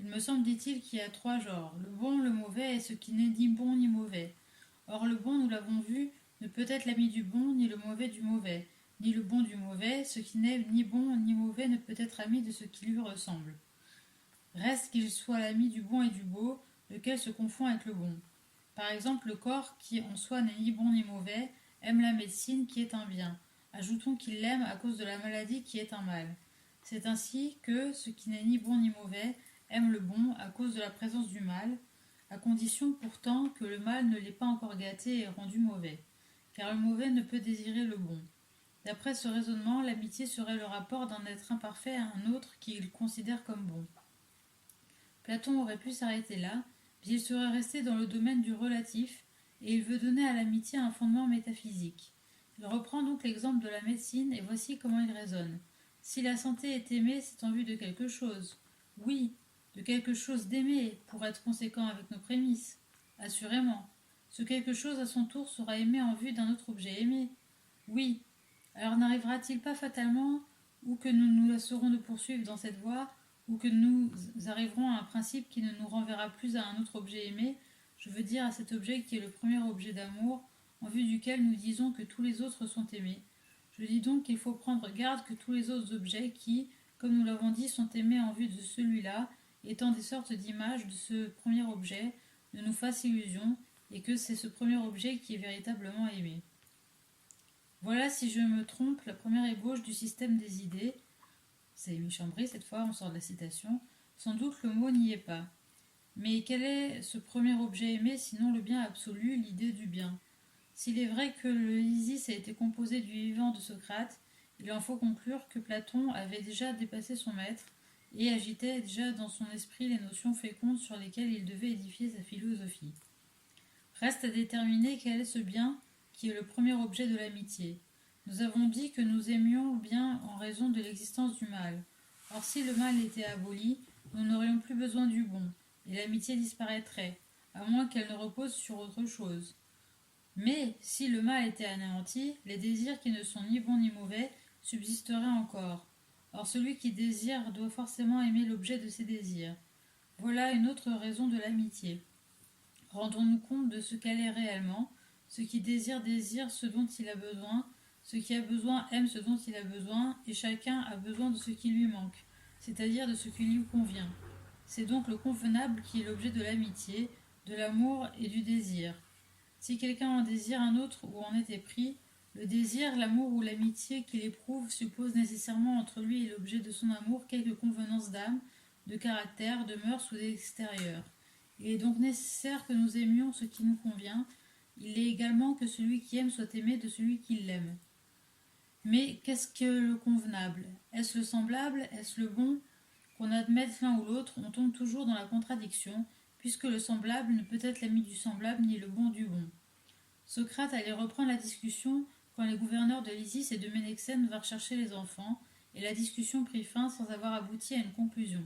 Il me semble, dit-il, qu'il y a trois genres, le bon, le mauvais et ce qui n'est ni bon ni mauvais. Or le bon, nous l'avons vu, ne peut être l'ami du bon, ni le mauvais du mauvais, ni le bon du mauvais, ce qui n'est ni bon ni mauvais ne peut être ami de ce qui lui ressemble. Reste qu'il soit l'ami du bon et du beau, lequel se confond avec le bon. Par exemple, le corps, qui en soi n'est ni bon ni mauvais, aime la médecine qui est un bien. Ajoutons qu'il l'aime à cause de la maladie qui est un mal. C'est ainsi que ce qui n'est ni bon ni mauvais aime le bon à cause de la présence du mal, à condition pourtant que le mal ne l'ait pas encore gâté et rendu mauvais, car le mauvais ne peut désirer le bon. D'après ce raisonnement, l'amitié serait le rapport d'un être imparfait à un autre qu'il considère comme bon. Platon aurait pu s'arrêter là, mais il serait resté dans le domaine du relatif, et il veut donner à l'amitié un fondement métaphysique. Il reprend donc l'exemple de la médecine, et voici comment il raisonne. Si la santé est aimée, c'est en vue de quelque chose. Oui, de quelque chose d'aimé, pour être conséquent avec nos prémices. Assurément. Ce quelque chose à son tour sera aimé en vue d'un autre objet aimé. Oui. Alors n'arrivera-t-il pas fatalement, ou que nous nous lasserons de poursuivre dans cette voie, ou que nous arriverons à un principe qui ne nous renverra plus à un autre objet aimé, je veux dire à cet objet qui est le premier objet d'amour, en vue duquel nous disons que tous les autres sont aimés. Je dis donc qu'il faut prendre garde que tous les autres objets qui, comme nous l'avons dit, sont aimés en vue de celui-là, étant des sortes d'images de ce premier objet, ne nous fassent illusion, et que c'est ce premier objet qui est véritablement aimé. Voilà, si je me trompe, la première ébauche du système des idées. C'est Émile Chambry, cette fois, on sort de la citation. Sans doute le mot n'y est pas. Mais quel est ce premier objet aimé, sinon le bien absolu, l'idée du bien? S'il est vrai que le Lysis a été composé du vivant de Socrate, il en faut conclure que Platon avait déjà dépassé son maître et agitait déjà dans son esprit les notions fécondes sur lesquelles il devait édifier sa philosophie. Reste à déterminer quel est ce bien qui est le premier objet de l'amitié. Nous avons dit que nous aimions bien en raison de l'existence du mal. Or, si le mal était aboli, nous n'aurions plus besoin du bon, et l'amitié disparaîtrait, à moins qu'elle ne repose sur autre chose. Mais, si le mal était anéanti, les désirs qui ne sont ni bons ni mauvais subsisteraient encore. Or, celui qui désire doit forcément aimer l'objet de ses désirs. Voilà une autre raison de l'amitié. Rendons-nous compte de ce qu'elle est réellement. Ce qui désire désire ce dont il a besoin, ce qui a besoin aime ce dont il a besoin, et chacun a besoin de ce qui lui manque, c'est-à-dire de ce qui lui convient. C'est donc le convenable qui est l'objet de l'amitié, de l'amour et du désir. Si quelqu'un en désire un autre ou en est épris, le désir, l'amour ou l'amitié qu'il éprouve suppose nécessairement entre lui et l'objet de son amour quelque convenance d'âme, de caractère, de mœurs ou d'extérieur. Il est donc nécessaire que nous aimions ce qui nous convient. Il est également que celui qui aime soit aimé de celui qui l'aime. Mais qu'est-ce que le convenable? Est-ce le semblable? Est-ce le bon? Qu'on admette l'un ou l'autre, on tombe toujours dans la contradiction, puisque le semblable ne peut être l'ami du semblable ni le bon du bon. Socrate allait reprendre la discussion quand les gouverneurs de Lysis et de Ménexène vinrent chercher les enfants, et la discussion prit fin sans avoir abouti à une conclusion.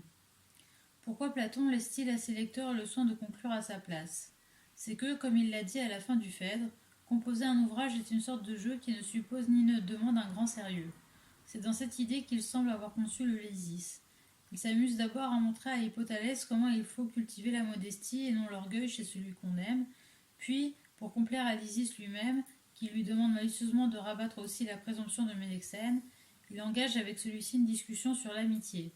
Pourquoi Platon laisse-t-il à ses lecteurs le soin de conclure à sa place? C'est que, comme il l'a dit à la fin du Phèdre, composer un ouvrage est une sorte de jeu qui ne suppose ni ne demande un grand sérieux. C'est dans cette idée qu'il semble avoir conçu le Lysis. Il s'amuse d'abord à montrer à Hippothalès comment il faut cultiver la modestie et non l'orgueil chez celui qu'on aime, puis, pour complaire à Lysis lui-même, qui lui demande malicieusement de rabattre aussi la présomption de Ménexène, il engage avec celui-ci une discussion sur l'amitié.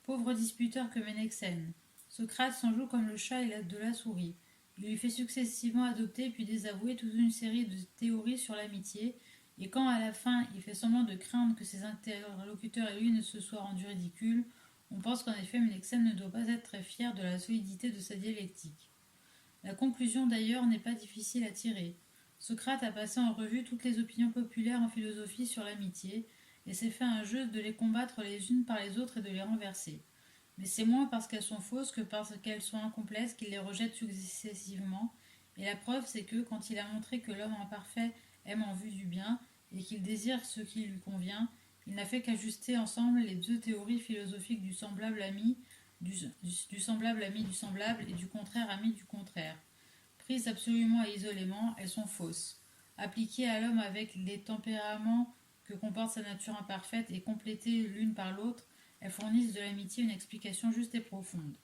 Pauvre disputeur que Ménexène. Socrate s'en joue comme le chat et de la souris. Il lui fait successivement adopter puis désavouer toute une série de théories sur l'amitié, et quand à la fin il fait semblant de craindre que ses interlocuteurs et lui ne se soient rendus ridicules, on pense qu'en effet Ménexène ne doit pas être très fier de la solidité de sa dialectique. La conclusion d'ailleurs n'est pas difficile à tirer. Socrate a passé en revue toutes les opinions populaires en philosophie sur l'amitié, et s'est fait un jeu de les combattre les unes par les autres et de les renverser. Mais c'est moins parce qu'elles sont fausses que parce qu'elles sont incomplètes qu'il les rejette successivement, et la preuve c'est que, quand il a montré que l'homme imparfait aime en vue du bien, et qu'il désire ce qui lui convient, il n'a fait qu'ajuster ensemble les deux théories philosophiques du semblable ami du semblable ami du semblable et du contraire ami du contraire. Prises absolument et isolément, elles sont fausses. Appliquées à l'homme avec les tempéraments que comporte sa nature imparfaite et complétées l'une par l'autre, elles fournissent de l'amitié une explication juste et profonde.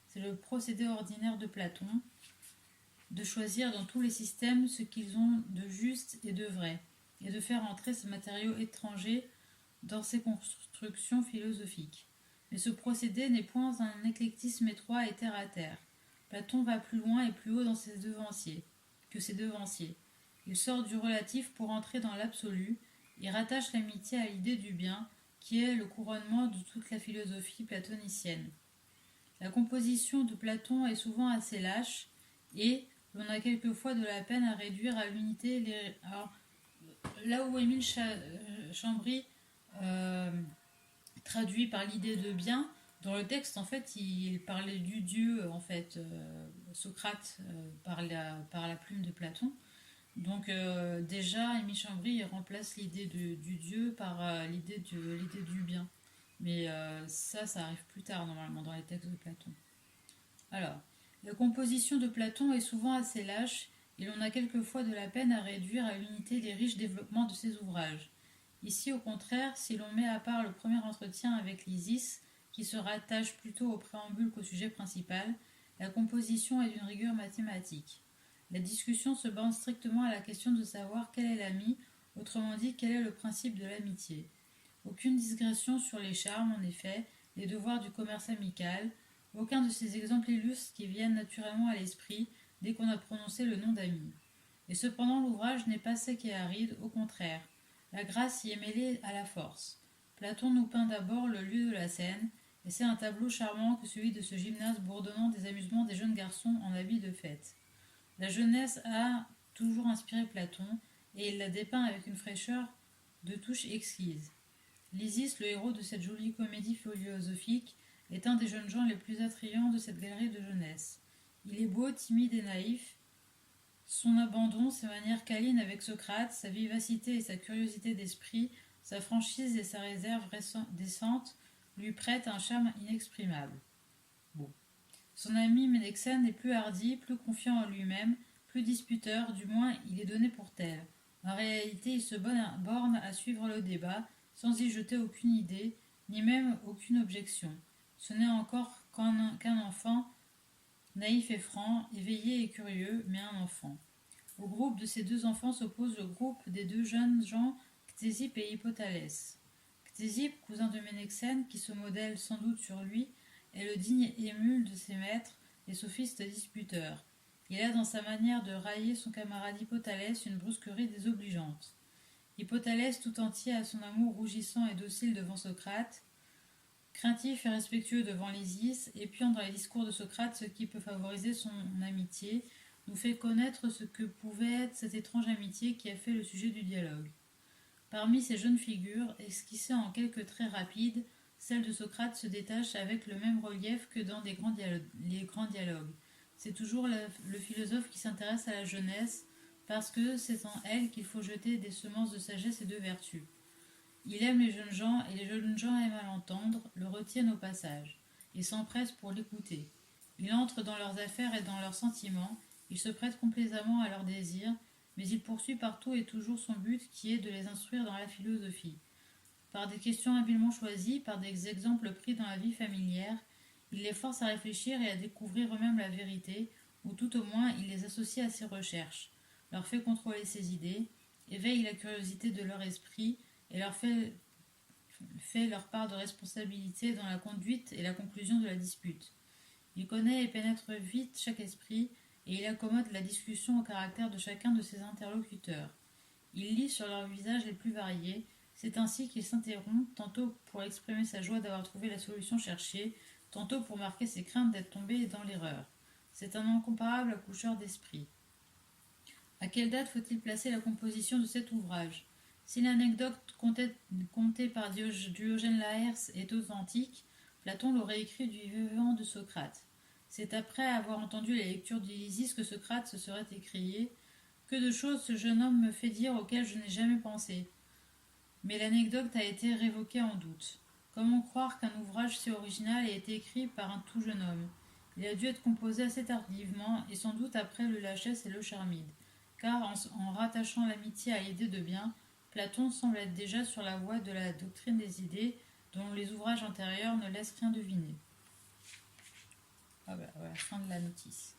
C'est le procédé ordinaire de Platon, de choisir dans tous les systèmes ce qu'ils ont de juste et de vrai, et de faire entrer ces matériaux étrangers dans ses constructions philosophiques. Mais ce procédé n'est point un éclectisme étroit et terre à terre. Platon va plus loin et plus haut dans ses devanciers, que ses devanciers. Il sort du relatif pour entrer dans l'absolu et rattache l'amitié à l'idée du bien, qui est le couronnement de toute la philosophie platonicienne. La composition de Platon est souvent assez lâche et l'on a quelquefois de la peine à réduire à l'unité les... Alors, là où Émile Chambry traduit par l'idée de bien, dans le texte, en fait, il parlait du Dieu, en fait, Socrate, par la plume de Platon. Donc, déjà, Émile Chambry remplace l'idée du Dieu par l'idée du bien. Mais ça arrive plus tard, normalement, dans les textes de Platon. Alors, la composition de Platon est souvent assez lâche, et l'on a quelquefois de la peine à réduire à l'unité les riches développements de ses ouvrages. Ici, au contraire, si l'on met à part le premier entretien avec Lysis, qui se rattache plutôt au préambule qu'au sujet principal, la composition est d'une rigueur mathématique. La discussion se borne strictement à la question de savoir quel est l'ami, autrement dit quel est le principe de l'amitié. Aucune digression sur les charmes, en effet, les devoirs du commerce amical, aucun de ces exemples illustres qui viennent naturellement à l'esprit dès qu'on a prononcé le nom d'ami. Et cependant l'ouvrage n'est pas sec et aride, au contraire. La grâce y est mêlée à la force. Platon nous peint d'abord le lieu de la scène, et c'est un tableau charmant que celui de ce gymnase bourdonnant des amusements des jeunes garçons en habit de fête. La jeunesse a toujours inspiré Platon, et il la dépeint avec une fraîcheur de touche exquise. Lysis, le héros de cette jolie comédie philosophique, est un des jeunes gens les plus attrayants de cette galerie de jeunesse. Il est beau, timide et naïf. Son abandon, ses manières câlines avec Socrate, sa vivacité et sa curiosité d'esprit, sa franchise et sa réserve décente lui prêtent un charme inexprimable. Bon. Son ami Ménexène est plus hardi, plus confiant en lui-même, plus disputeur, du moins il est donné pour tel. En réalité, il se borne à suivre le débat, sans y jeter aucune idée, ni même aucune objection. Ce n'est encore qu'un enfant, naïf et franc, éveillé et curieux, mais un enfant. Au groupe de ces deux enfants s'oppose le groupe des deux jeunes gens, Ctésippe et Hippothalès. Ctésippe, cousin de Ménexène, qui se modèle sans doute sur lui, est le digne émule de ses maîtres, les sophistes disputeurs. Il a dans sa manière de railler son camarade Hippothalès une brusquerie désobligeante. Hippothalès tout entier a son amour rougissant et docile devant Socrate, Craintif et respectueux devant l'Isis, épiant dans les discours de Socrate ce qui peut favoriser son amitié, nous fait connaître ce que pouvait être cette étrange amitié qui a fait le sujet du dialogue. Parmi ces jeunes figures, esquissées en quelques traits rapides, celle de Socrate se détache avec le même relief que dans les grands dialogues. C'est toujours le philosophe qui s'intéresse à la jeunesse, parce que c'est en elle qu'il faut jeter des semences de sagesse et de vertu. Il aime les jeunes gens, et les jeunes gens aiment à l'entendre, le retiennent au passage, et s'empressent pour l'écouter. Il entre dans leurs affaires et dans leurs sentiments, il se prête complaisamment à leurs désirs, mais il poursuit partout et toujours son but qui est de les instruire dans la philosophie. Par des questions habilement choisies, par des exemples pris dans la vie familière, il les force à réfléchir et à découvrir eux-mêmes la vérité, ou tout au moins il les associe à ses recherches, leur fait contrôler ses idées, éveille la curiosité de leur esprit et leur fait leur part de responsabilité dans la conduite et la conclusion de la dispute. Il connaît et pénètre vite chaque esprit, et il accommode la discussion au caractère de chacun de ses interlocuteurs. Il lit sur leurs visages les plus variés, c'est ainsi qu'il s'interrompt, tantôt pour exprimer sa joie d'avoir trouvé la solution cherchée, tantôt pour marquer ses craintes d'être tombé dans l'erreur. C'est un incomparable accoucheur d'esprit. À quelle date faut-il placer la composition de cet ouvrage? Si l'anecdote contée par Diogène Laërce est authentique, Platon l'aurait écrit du vivant de Socrate. C'est après avoir entendu les lectures d'Ulysse que Socrate se serait écrié « Que de choses ce jeune homme me fait dire auxquelles je n'ai jamais pensé !» Mais l'anecdote a été révoquée en doute. Comment croire qu'un ouvrage si original ait été écrit par un tout jeune homme? Il a dû être composé assez tardivement, et sans doute après le Lachès et le Charmide, car en rattachant l'amitié à l'idée de bien, Platon semble être déjà sur la voie de la doctrine des idées, dont les ouvrages antérieurs ne laissent rien deviner. Voilà, fin de la notice.